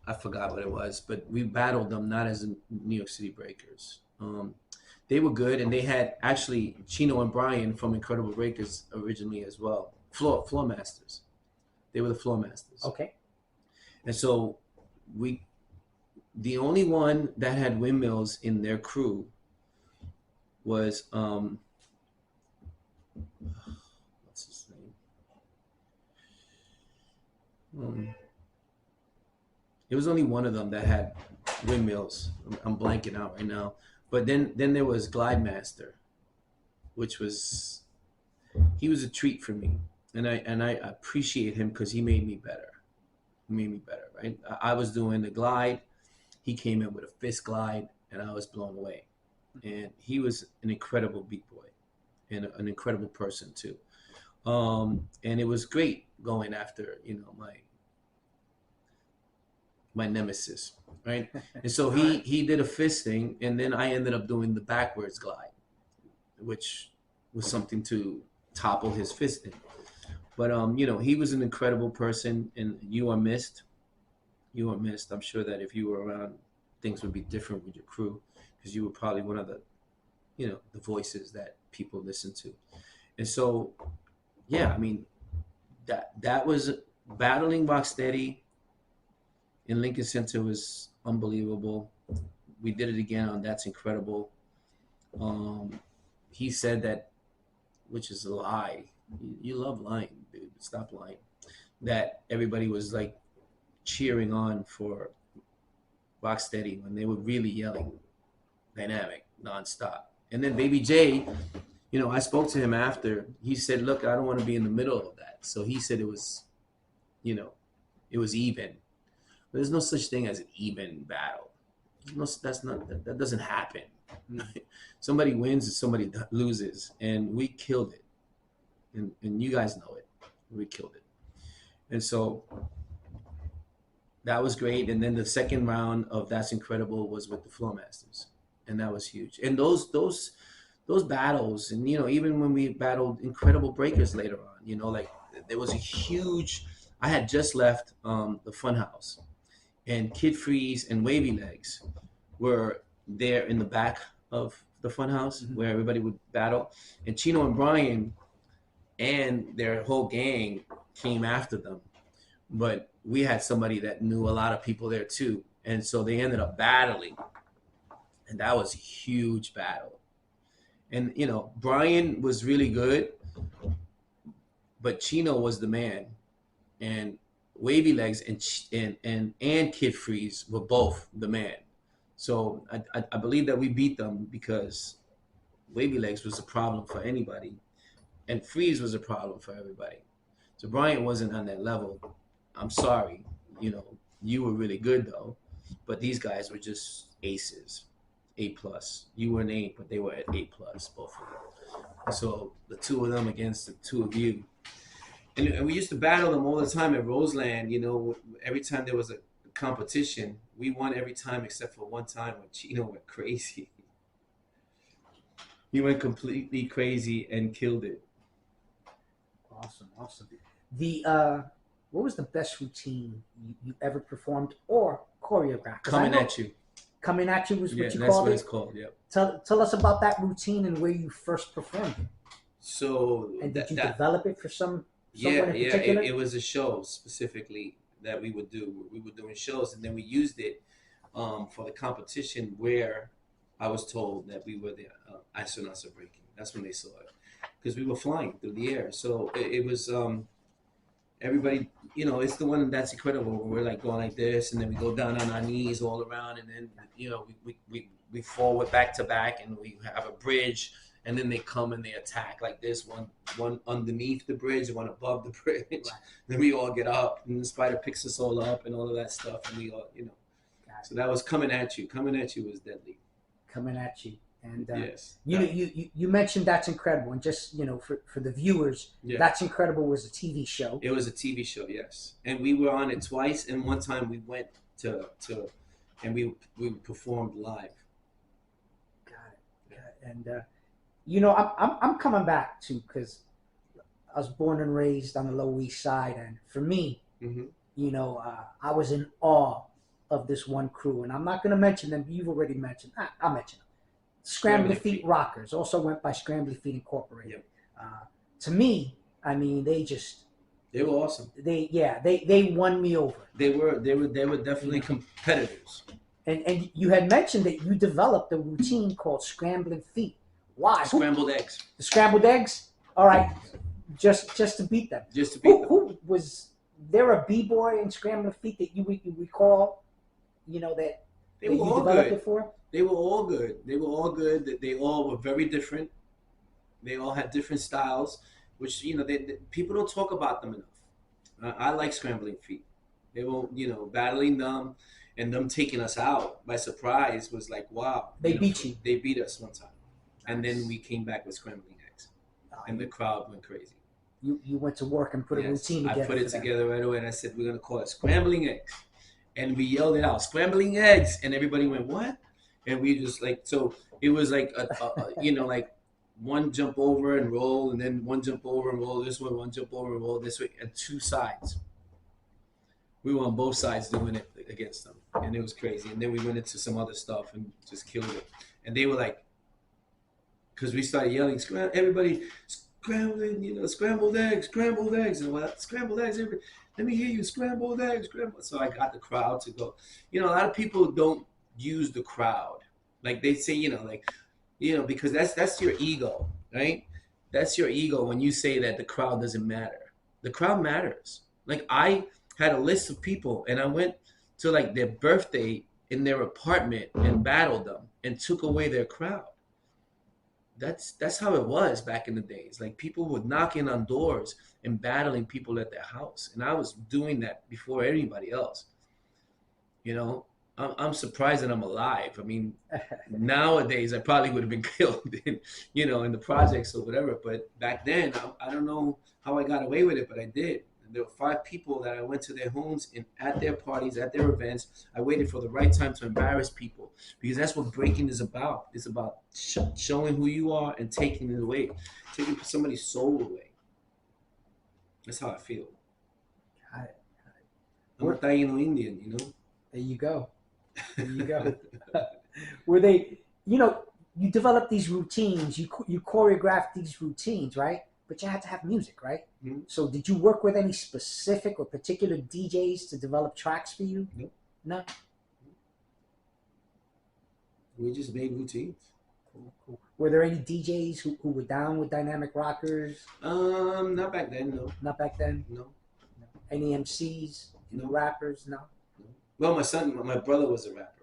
I forgot what it was, but we battled them not as the New York City Breakers. They were good, and they had actually Chino and Brian from Incredible Breakers originally as well. Floor Masters. They were the Floor Masters. Okay. And so the only one that had windmills in their crew was what's his name? It was only one of them that had windmills. I'm blanking out right now. But then there was Glyde Master, which was he was a treat for me, and I appreciate him because he made me better. He made me better, right? I was doing the glide. He came in with a fist glide, and I was blown away. And he was an incredible beat boy and an incredible person too. And it was great going after, you know, my nemesis, right? And so he did a fist thing, and then I ended up doing the backwards glide, which was something to topple his fist in. But you know, he was an incredible person, and you are missed. You are missed. I'm sure that if you were around, things would be different with your crew, because you were probably one of the, you know, the voices that people listen to. And so, yeah, I mean, that was battling Rocksteady in Lincoln Center was unbelievable. We did it again on That's Incredible. He said that, which is a lie. You love lying, dude. Stop lying. That everybody was like cheering on for Rocksteady when they were really yelling dynamic nonstop. And then Baby J, you know, I spoke to him after. He said, "Look, I don't want to be in the middle of that." So he said it was, you know, it was even. But there's no such thing as an even battle. That doesn't happen. Somebody wins and somebody loses, and we killed it. And you guys know it. We killed it. And so that was great. And then the second round of That's Incredible was with the Floor Masters, and that was huge. And those battles, and you know, even when we battled Incredible Breakers later on, you know, like there was a huge. I had just left the Funhouse, and Kid Freeze and Wavy Legs were there in the back of the Funhouse where everybody would battle, and Chino and Brian and their whole gang came after them. But we had somebody that knew a lot of people there too, and so they ended up battling, and that was a huge battle. And you know, Brian was really good, but Chino was the man, and Wavy Legs and Kid Freeze were both the man. So I believe that we beat them because Wavy Legs was a problem for anybody, and Freeze was a problem for everybody. So Brian wasn't on that level. I'm sorry, you know, you were really good though, but these guys were just aces, A plus. You were an A, but they were at A plus, both of them. And so the two of them against the two of you. And we used to battle them all the time at Roseland. You know, every time there was a competition, we won every time except for one time when Chino went crazy. He went completely crazy and killed it. Awesome. The what was the best routine you ever performed or choreographed? 'Cause I Coming know- at you. Coming at You was Yeah, what you that's called what it. it's called. Yep. Tell us about that routine and where you first performed it. So And did you that develop it for someone yeah, in yeah, particular? it was a show specifically that we would do. We were doing shows, and then we used it for the competition where I was told that we were the astronauts are breaking. That's when they saw it because we were flying through the air. So it was everybody. It's the one that's incredible. Where we're like going like this, and then we go down on our knees all around, and then we forward back to back, and we have a bridge. And then they come and they attack like this, one underneath the bridge, one above the bridge. Right. Then we all get up, and the spider picks us all up, and all of that stuff, and we all, So that was Coming at You. Coming at You was deadly. Coming at You, and yes, you mentioned That's Incredible, and just for the viewers, yeah. That's Incredible was a TV show. It was a TV show, yes, and we were on it twice, and one time we went to and we performed live. Got it. And I'm coming back to, because I was born and raised on the Lower East Side, and for me, I was in awe of this one crew, and I'm not going to mention them. You've already mentioned. I'll mention them. Scrambling Feet Rockers also went by Scrambling Feet Incorporated. Yep. To me, I mean, they were awesome. They won me over. They were definitely competitors. And you had mentioned that you developed a routine called Scrambling Feet. Why? Scrambled eggs. The scrambled eggs? All right. Just to beat them. Just to beat them. Who was there a B-boy in Scrambling Feet that you recall, that they were all developed good. It for? They were all good. They were all good. They all were very different. They all had different styles, which, people don't talk about them enough. I like Scrambling Feet. They were, battling them and them taking us out by surprise was like, wow. They beat you. They beat us one time. And then we came back with Scrambling Eggs. And the crowd went crazy. You went to work and put a routine together. I put it together right away, and I said, we're going to call it Scrambling Eggs. And we yelled it out, Scrambling Eggs. And everybody went, what? And we just so it was like, like one jump over and roll, and then one jump over and roll this way, one jump over and roll this way, and two sides. We were on both sides doing it against them. And it was crazy. And then we went into some other stuff and just killed it. And they were like, because we started yelling, everybody scrambling, scrambled eggs, and what? Scrambled eggs, everybody. Let me hear you, scrambled eggs, scrambled. So I got the crowd to go. A lot of people don't use the crowd, like they say, because that's your ego, right? That's your ego when you say that the crowd doesn't matter. The crowd matters. Like I had a list of people, and I went to like their birthday in their apartment and battled them and took away their crowd. That's how it was back in the days. Like people would knock in on doors and battling people at their house, and I was doing that before anybody else. I'm surprised that I'm alive. I mean, nowadays I probably would have been killed, in the projects or whatever. But back then, I don't know how I got away with it, but I did. And there were 5 people that I went to their homes and at their parties, at their events. I waited for the right time to embarrass people, because that's what breaking is about. It's about showing who you are and taking it away, taking somebody's soul away. That's how I feel. Got it. I'm a Taino Indian, There you go. There you go. Were they, you developed these routines, you choreographed these routines, right? But you had to have music, right? Mm-hmm. So did you work with any specific or particular DJs to develop tracks for you? Nope. No? We just made routines. Cool. Were there any DJs who were down with Dynamic Rockers? Not back then, no. Not back then? No. Any MCs? Any rappers? No? Well, my brother was a rapper.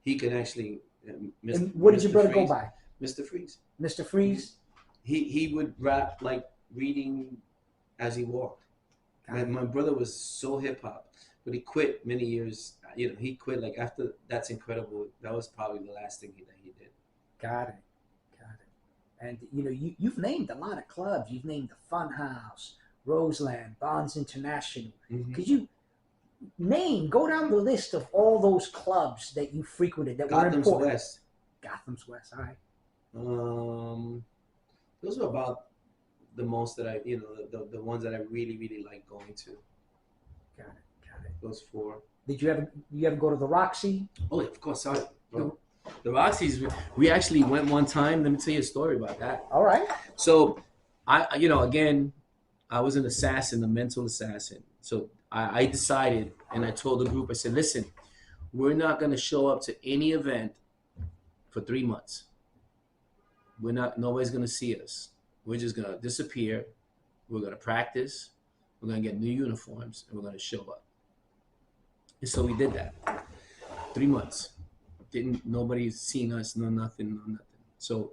He can actually. And what did your brother go by? Mr. Freeze. Mr. Freeze? He would rap like reading as he walked. My brother was so hip hop, but he quit many years. He quit like after That's Incredible. That was probably the last thing that he did. Got it. And you've named a lot of clubs. You've named the Funhouse, Roseland, Bonds International. Mm-hmm. Could you go down the list of all those clubs that you frequented that were important? Gotham's West. All right. Those were about the most that I, the ones that I really, really like going to. Got it. Those 4. Did you ever go to the Roxy? Oh, of course, sorry, bro. The Roxy's, we actually went one time. Let me tell you a story about that. All right. So, again, I was an assassin, a mental assassin. So I decided, and I told the group, I said, listen, we're not going to show up to any event for 3 months. Nobody's going to see us. We're just going to disappear. We're going to practice. We're going to get new uniforms, and we're going to show up. And so we did that. 3 months. Nobody's seen us, no nothing. So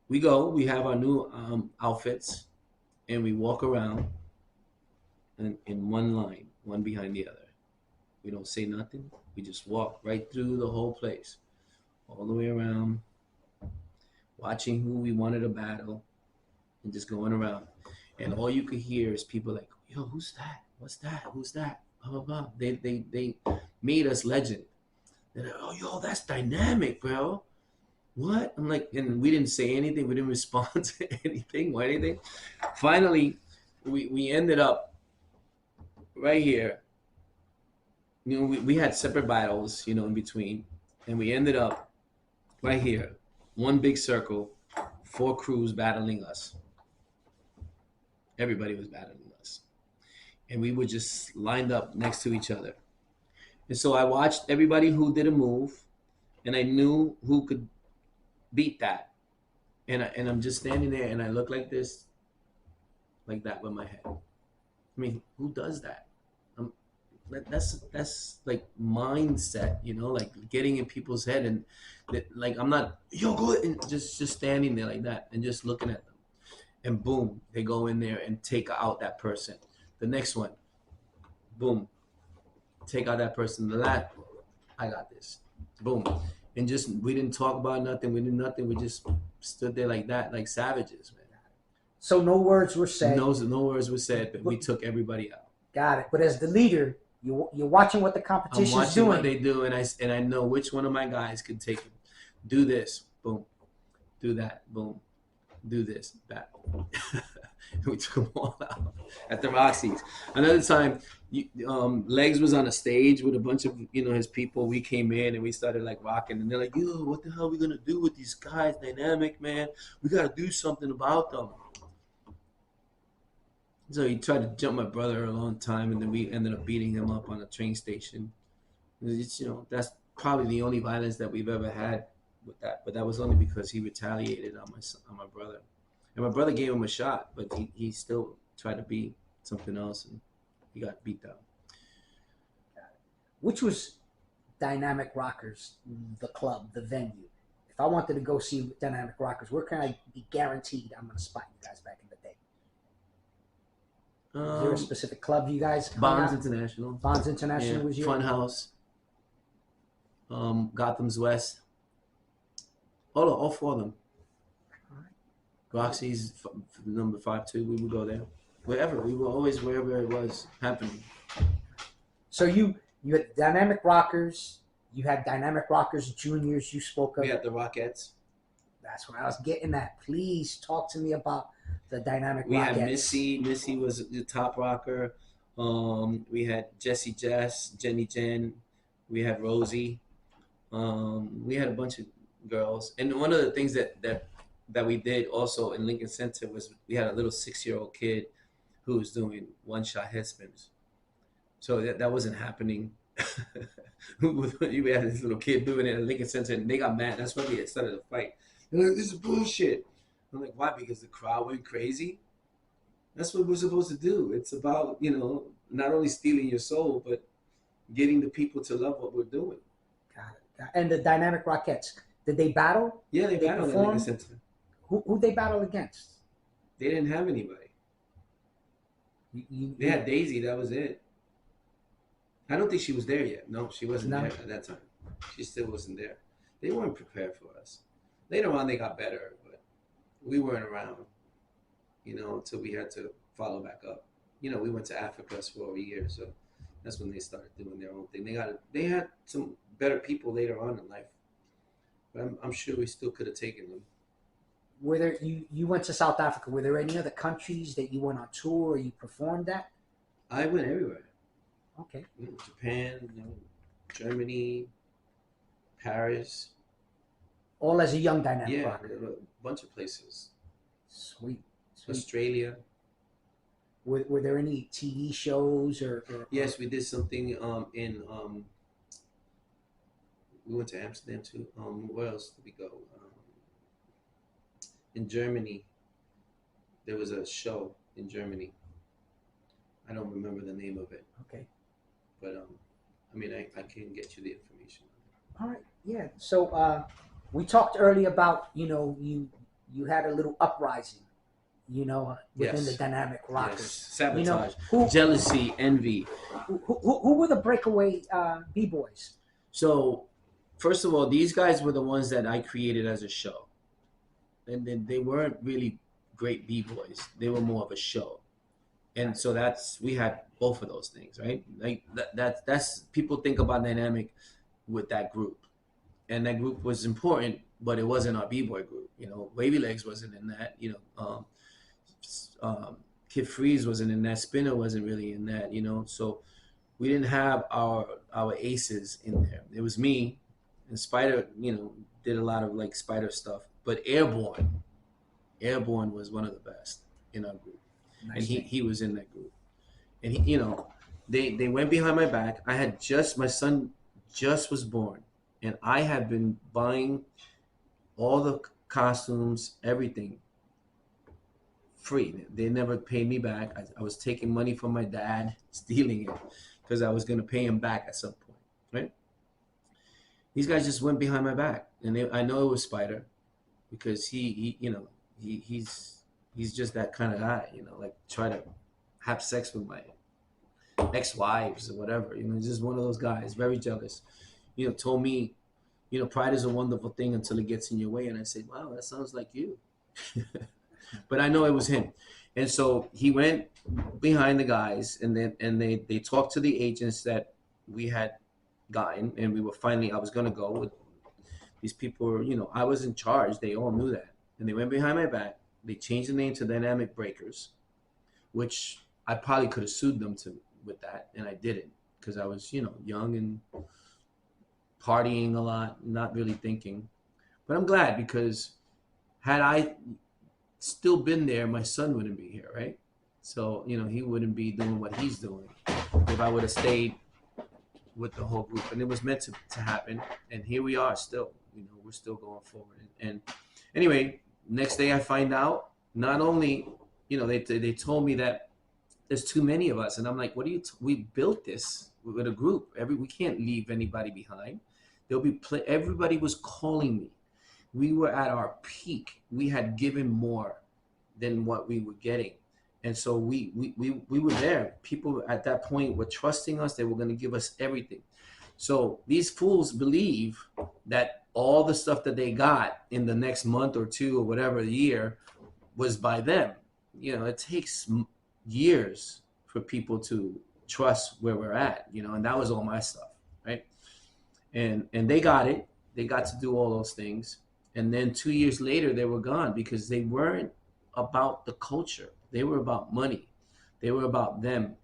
we we have our new outfits, and we walk around in one line, one behind the other. We don't say nothing. We just walk right through the whole place, all the way around, watching who we wanted to battle, and just going around. And all you could hear is people like, yo, who's that? What's that? Who's that? Blah, blah, blah. They made us legend. They're like, oh, yo, that's dynamic, bro. What? I'm like, and we didn't say anything. We didn't respond to anything or anything. Finally, we ended up right here. You know, we had separate battles, in between. And we ended up right here. One big circle, 4 crews battling us. Everybody was battling us. And we were just lined up next to each other. And so I watched everybody who did a move, and I knew who could beat that. And I'm just standing there, and I look like this, like that with my head. I mean, who does that? That's like mindset, like getting in people's head, and like I'm not, yo, go ahead, and just standing there like that and just looking at them, and boom, they go in there and take out that person. The next one, boom, take out that person. I got this, boom, and just we didn't talk about nothing. We did nothing. We just stood there like that, like savages, man. So no words were said. No words were said, but we took everybody out. Got it. But as the leader, you're watching what the competition's doing. I'm watching what they do, and I know which one of my guys could take them. Do this, boom. Do that, boom. Do this, that. We took them all out at the Roxy's. Another time, Legs was on a stage with a bunch of his people. We came in and we started like rocking, and they're like, "Yo, what the hell are we gonna do with these guys? Dynamic, man. We gotta do something about them." So he tried to jump my brother a long time, and then we ended up beating him up on a train station. It's, that's probably the only violence that we've ever had with that. But that was only because he retaliated on my brother. And my brother gave him a shot, but he still tried to be something else, and he got beat down. Which was Dynamic Rockers, the club, the venue? If I wanted to go see Dynamic Rockers, where can I be guaranteed I'm going to spot you guys back in the day? Is there a specific club you guys? Bonds International. Bonds International was your Funhouse. Gotham's West. All 4 of them. Roxy's number 5-2. We would go there. Wherever. We were always wherever it was happening. So you had Dynamic Rockers. You had Dynamic Rockers Juniors. You spoke of. We had the Rockettes. That's what I was getting at. Please talk to me about the Dynamic Rockettes. We had Missy. Missy was the top rocker. We had Jessie Jess, Jenny Jen. We had Rosie. We had a bunch of girls. And one of the things that we did also in Lincoln Center was we had a little 6-year-old kid who was doing one-shot head spins. So that wasn't happening. We had this little kid doing it at Lincoln Center, and they got mad. That's when we started a fight. They're like, this is bullshit. I'm like, why? Because the crowd went crazy? That's what we're supposed to do. It's about, not only stealing your soul, but getting the people to love what we're doing. Got it. And the Dynamic Rockettes, did they battle? Yeah, they battled at Lincoln Center. Who'd they battle against? They didn't have anybody. They had Daisy, that was it. I don't think she was there yet. No, she wasn't there at that time. She still wasn't there. They weren't prepared for us. Later on, they got better, but we weren't around, until we had to follow back up. We went to Africa for a year, so that's when they started doing their own thing. They had some better people later on in life, but I'm sure we still could have taken them. Were there, you went to South Africa. Were there any other countries that you went on tour or you performed at? I went everywhere. Okay. Japan, Germany, Paris. All as a young dynamic Yeah, rocker. a bunch of places. Sweet. Australia. Were there any TV shows or Yes, we did something in we went to Amsterdam too. Where else did we go? In Germany, there was a show in Germany. I don't remember the name of it, okay. but I mean, I can get you the information. All right. Yeah. So we talked earlier about you had a little uprising, within the Yes. dynamic Yes, rockers. sabotage, Who jealousy, envy. who were the breakaway b-boys? So, first of all, these guys were the ones that I created as a show, and then they weren't really great b-boys. They were more of a show, and so we had both of those things, right? Like that's people think about dynamic with that group, and that group was important, but it wasn't our b-boy group. Wavy Legs wasn't in that. Kid Freeze wasn't in that. Spinner wasn't really in that. So we didn't have our aces in there. It was me and Spider. Did a lot of like Spider stuff, but Airborne was one of the best in our group, Nice and thing. he was in that group, and they went behind my back. My son just was born, and I had been buying all the costumes, everything free. They never paid me back. I was taking money from my dad, stealing it, because I was going to pay him back at some point, right? These guys just went behind my back, and I know it was Spider, because he's just that kind of guy, like try to have sex with my ex-wives or whatever. He's just one of those guys, very jealous. Told me, pride is a wonderful thing until it gets in your way, and I said, wow, that sounds like you. But I know it was him, and so he went behind the guys, and they talked to the agents that we had gotten, and I was gonna go with these people. I was in charge. They all knew that, and they went behind my back. They changed the name to Dynamic Breakers, which I probably could have sued them with that, and I didn't, because I was young and partying a lot, not really thinking. But I'm glad, because had I still been there, my son wouldn't be here, right? So he wouldn't be doing what he's doing if I would have stayed with the whole group. And it was meant to happen, and here we are still. We're still going forward. And anyway, next day I find out, not only they told me that there's too many of us, and I'm like, what do you we built this with a group. We can't leave anybody behind. Everybody was calling me. We were at our peak. We had given more than what we were getting. And so we were there. People at that point were trusting us. They were going to give us everything. So these fools believe that all the stuff that they got in the next month or two or whatever year was by them. It takes years for people to trust where we're at, and that was all my stuff, right? And they got it. They got to do all those things. And then 2 years later, they were gone, because they weren't about the culture. They were about money. They were about them.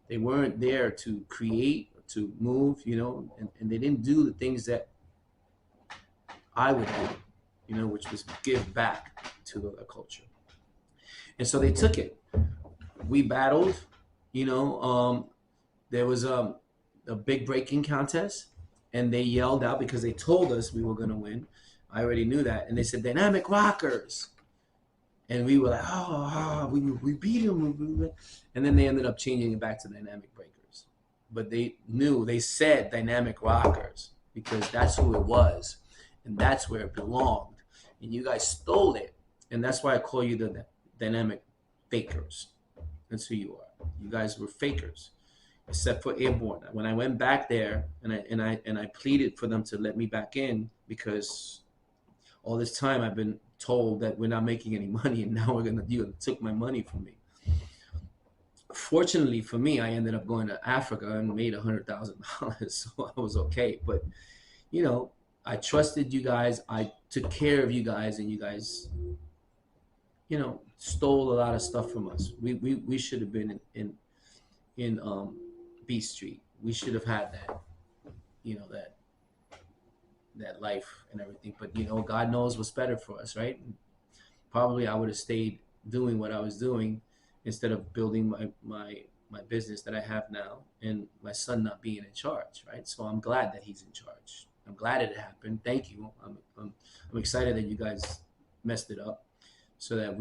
They weren't there to create, to move, and they didn't do the things that I would do, which was give back to the culture. And so they took it. We battled, there was a big breaking contest, and they yelled out, because they told us we were going to win. I already knew that. And they said, Dynamic Rockers. And we were like, we beat them. And then they ended up changing it back to Dynamic Breakers. But they said Dynamic Rockers, because that's who it was. And that's where it belonged. And you guys stole it. And that's why I call you the Dynamic Fakers. That's who you are. You guys were fakers, except for Airborne. When I went back there, and I pleaded for them to let me back in, because all this time I've been told that we're not making any money, and now you took my money from me. Fortunately for me, I ended up going to Africa and made $100,000, so I was okay. But I trusted you guys. I took care of you guys, and you guys, stole a lot of stuff from us. We should have been in B Street. We should have had that. that life and everything. But God knows what's better for us, right? Probably I would have stayed doing what I was doing instead of building my business that I have now, and my son not being in charge, right? So I'm glad that he's in charge. I'm glad it happened. Thank you. I'm excited that you guys messed it up, so that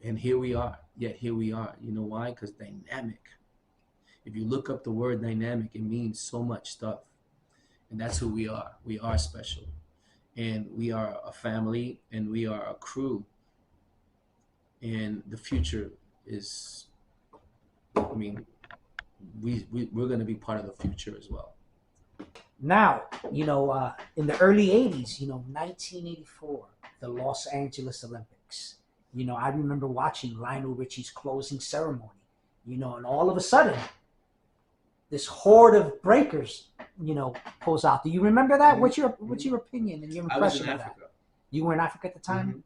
and here we are. Yet here we are. You know why? Because dynamic. If you look up the word dynamic, it means so much stuff, and that's who we are. We are special, and we are a family, and we are a crew, and the future is. I mean, we're going to be part of the future as well. Now, in the early 80s, 1984, the Los Angeles Olympics. I remember watching Lionel Richie's closing ceremony, and all of a sudden, this horde of breakers, pulls out. Do you remember that? What's your opinion and your impression of that? You were in Africa at the time?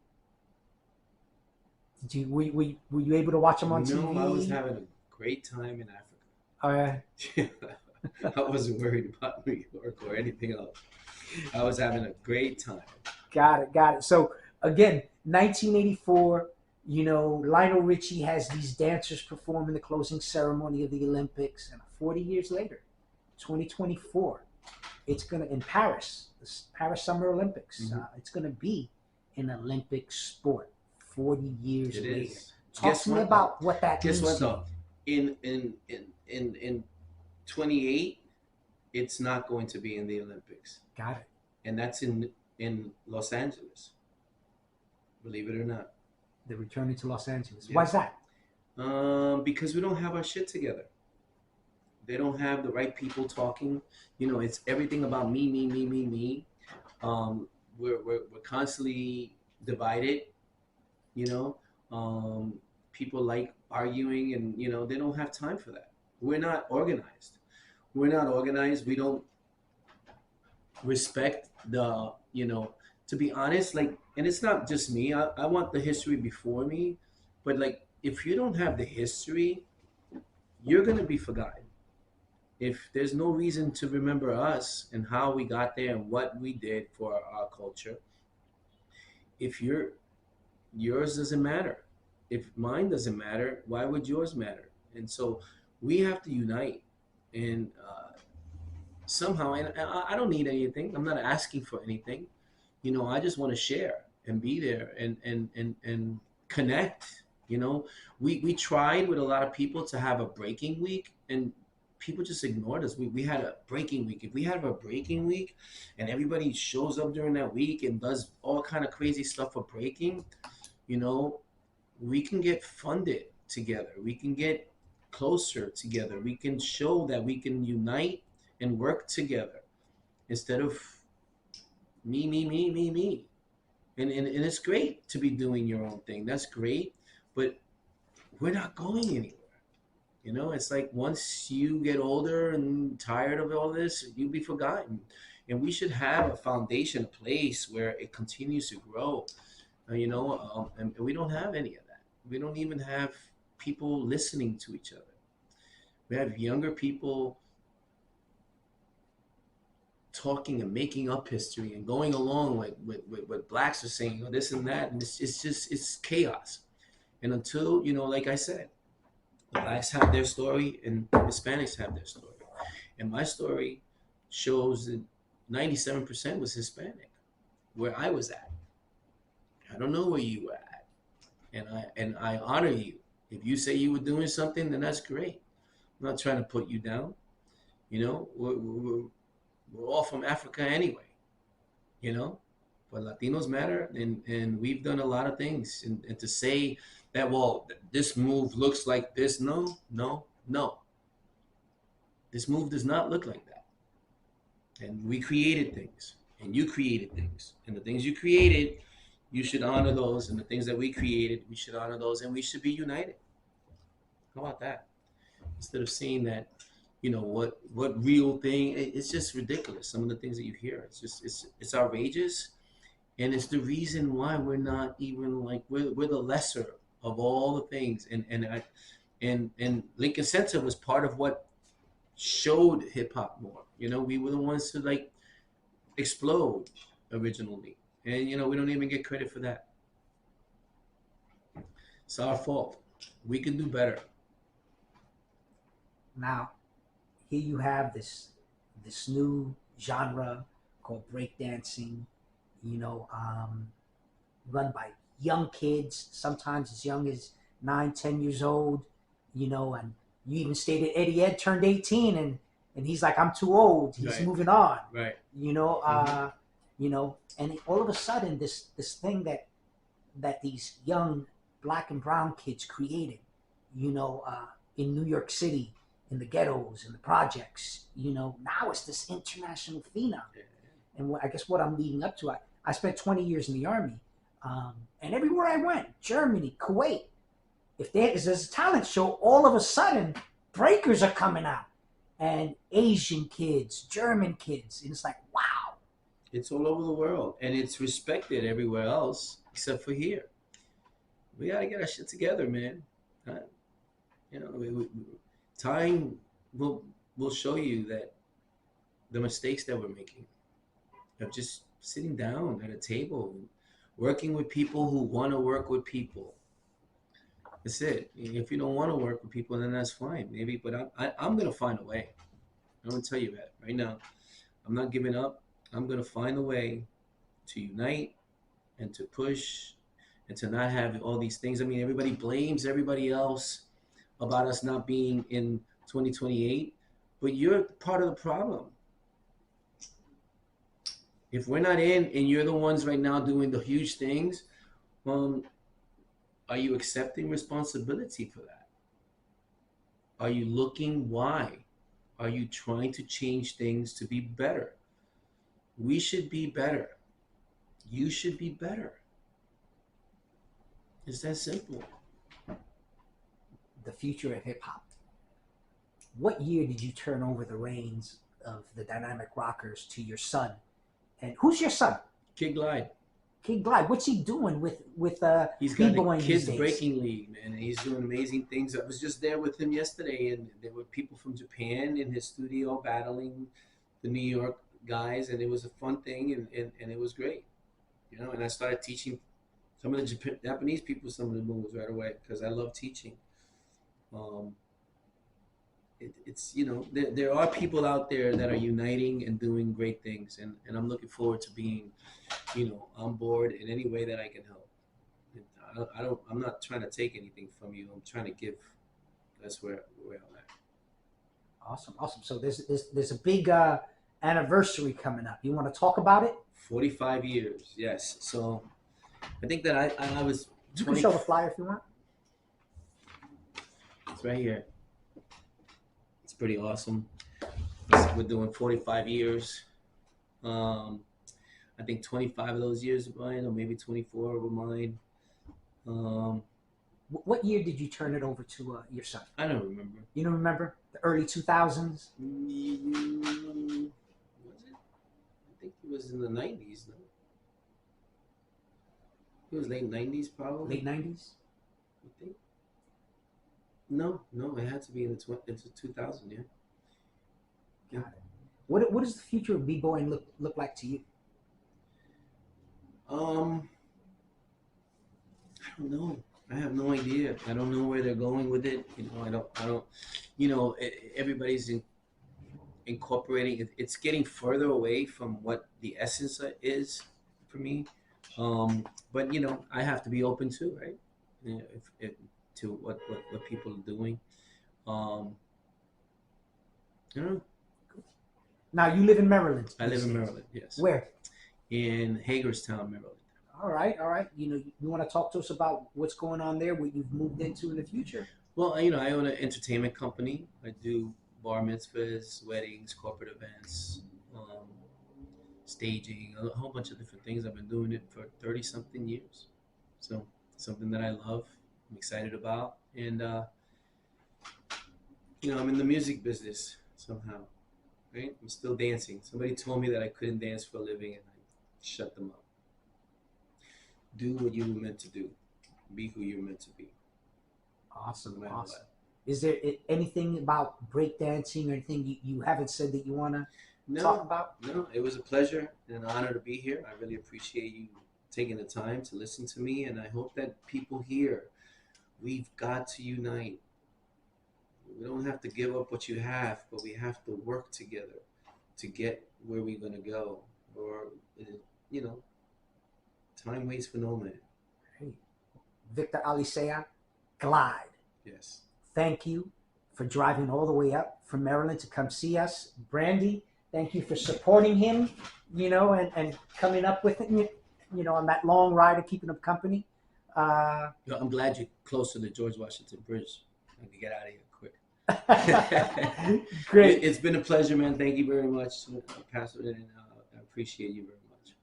Did you were you able to watch them on TV? No, I was having a great time in Africa. Oh, yeah. I wasn't worried about New York or anything else. I was having a great time. Got it. So again, 1984, Lionel Richie has these dancers perform in the closing ceremony of the Olympics, and 40 years later, 2024, it's gonna in Paris, the Paris Summer Olympics. It's gonna be an Olympic sport. 40 years later. Talk to me about what that means. Guess what though? In 28, it's not going to be in the Olympics. Got it. And that's in Los Angeles. Believe it or not. They're returning to Los Angeles. Yeah. Why is that? Because we don't have our shit together. They don't have the right people talking. It's everything about me. We're constantly divided. People like arguing, and they don't have time for that. We're not organized. We don't respect the to be honest, and it's not just me. I want the history before me, but if you don't have the history, you're going to be forgotten. If there's no reason to remember us and how we got there and what we did for our culture, if yours doesn't matter. If mine doesn't matter, why would yours matter? And so we have to unite, and somehow, and I don't need anything. I'm not asking for anything. I just want to share and be there and connect. We tried with a lot of people to have a breaking week, and people just ignored us. We had a breaking week. If we have a breaking week and everybody shows up during that week and does all kind of crazy stuff for breaking, we can get funded together. We can get closer together. We can show that we can unite and work together instead of me. And it's great to be doing your own thing. That's great, but we're not going anywhere. It's like once you get older and tired of all this, you'll be forgotten. And we should have a foundation, a place where it continues to grow. And we don't have any of that. We don't even have people listening to each other. We have younger people talking and making up history and going along with what blacks are saying, or this and that, and it's chaos. And until like I said, the blacks have their story and Hispanics have their story, and my story shows that 97% was Hispanic, where I was at. I don't know where you were at, and I honor you. If you say you were doing something, then that's great. I'm not trying to put you down. We're all from Africa anyway, but Latinos matter, and we've done a lot of things. And to say that, well, this move looks like this, no. This move does not look like that. And we created things, and you created things, and the things you created, you should honor those, and the things that we created, we should honor those, and we should be united. How about that? Instead of saying that, what real thing, it's just ridiculous. Some of the things that you hear, it's outrageous. And it's the reason why we're not even we're the lesser of all the things. And Lincoln Center was part of what showed hip hop more. You know, we were the ones to like explode originally, and you know, we don't even get credit for that. It's our fault. We can do better. Now, here you have this new genre called breakdancing. You know, run by young kids, sometimes as young as 9, 10 years old. You know, and you even stated Eddie Ed turned 18, and he's like, I'm too old. He's Right. moving on. Right. You know, you know, and all of a sudden, this thing that these young black and brown kids created, you know, in New York City, in the ghettos, in the projects, you know, now it's this international phenom. And I guess what I'm leading up to, I spent 20 years in the Army, and everywhere I went, Germany, Kuwait, if there's a talent show, all of a sudden, breakers are coming out. And Asian kids, German kids, and it's like, wow. It's all over the world, and it's respected everywhere else except for here. We gotta get our shit together, man. You know, time will show you that the mistakes that we're making of just sitting down at a table and working with people who want to work with people. That's it. If you don't want to work with people, then that's fine, maybe. But I'm gonna find a way. I'm gonna tell you that right now. I'm not giving up. I'm gonna find a way to unite and to push and to not have all these things. I mean, everybody blames everybody else about us not being in 2028, but you're part of the problem. If we're not in and you're the ones right now doing the huge things, are you accepting responsibility for that? Are you looking why? Are you trying to change things to be better? We should be better. You should be better. It's that simple. The future of hip hop. What year did you turn over the reins of the Dynamic Rockers to your son? And who's your son? Kid Glyde. Kid Glyde. What's he doing with He's got b-boying a these kids days? breaking league, man, and he's doing amazing things. I was just there with him yesterday, and there were people from Japan in his studio battling the New York guys, and it was a fun thing, and it was great, you know. And I started teaching some of the Japanese people some of the moves right away because I love teaching. It's you know, there are people out there that are uniting and doing great things, and I'm looking forward to being, you know, on board in any way that I can help. I'm not trying to take anything from you. I'm trying to give. That's where I'm at. Awesome, awesome. So there's a big anniversary coming up. You want to talk about it? 45 years, yes. So I think that I was. You can show the flyer if you want. It's right here. It's pretty awesome. We're doing 45 years. I think 25 of those years are mine, or maybe 24 were mine. What year did you turn it over to your son? I don't remember. You don't remember? The early 2000s? Was it? I think it was in the 90s. No? It was late 90s, probably. Late 90s? I think. No, it had to be in the into 2000, yeah. Got it. What does the future of b-boying look like to you? I don't know. I have no idea. I don't know where they're going with it. You know, I don't. You know, everybody's incorporating. It's getting further away from what the essence is for me. But you know, I have to be open too, right? You know, if to what people are doing. You know. Now you live in Maryland. I live in Maryland. Yes. Where? In Hagerstown, Maryland. All right. You know, you want to talk to us about what's going on there, what you've moved into in the future? Well, you know, I own an entertainment company. I do bar mitzvahs, weddings, corporate events, staging, a whole bunch of different things. I've been doing it for 30-something years. So something that I love, I'm excited about. And, you know, I'm in the music business somehow, right? I'm still dancing. Somebody told me that I couldn't dance for a living, and I shut them up. Do what you were meant to do. Be who you're meant to be. Awesome. No matter Awesome. what. Is there anything about breakdancing or anything you haven't said that you want to No, talk about? no, it was a pleasure and an honor to be here. I really appreciate you taking the time to listen to me, and I hope that people here, we've got to unite. We don't have to give up what you have, but we have to work together to get where we're gonna go. Or, you know, time waits for no man. Hey, Victor Alicea, Glyde. Yes. Thank you for driving all the way up from Maryland to come see us. Brandy, thank you for supporting him, and coming up with it, on that long ride and keeping him company. I'm glad you're close to the George Washington Bridge. I can get out of here quick. Great. It's been a pleasure, man. Thank you very much, Pastor, and I appreciate you very much.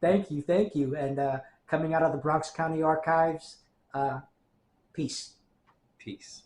Thank you. And coming out of the Bronx County Archives, peace. Peace.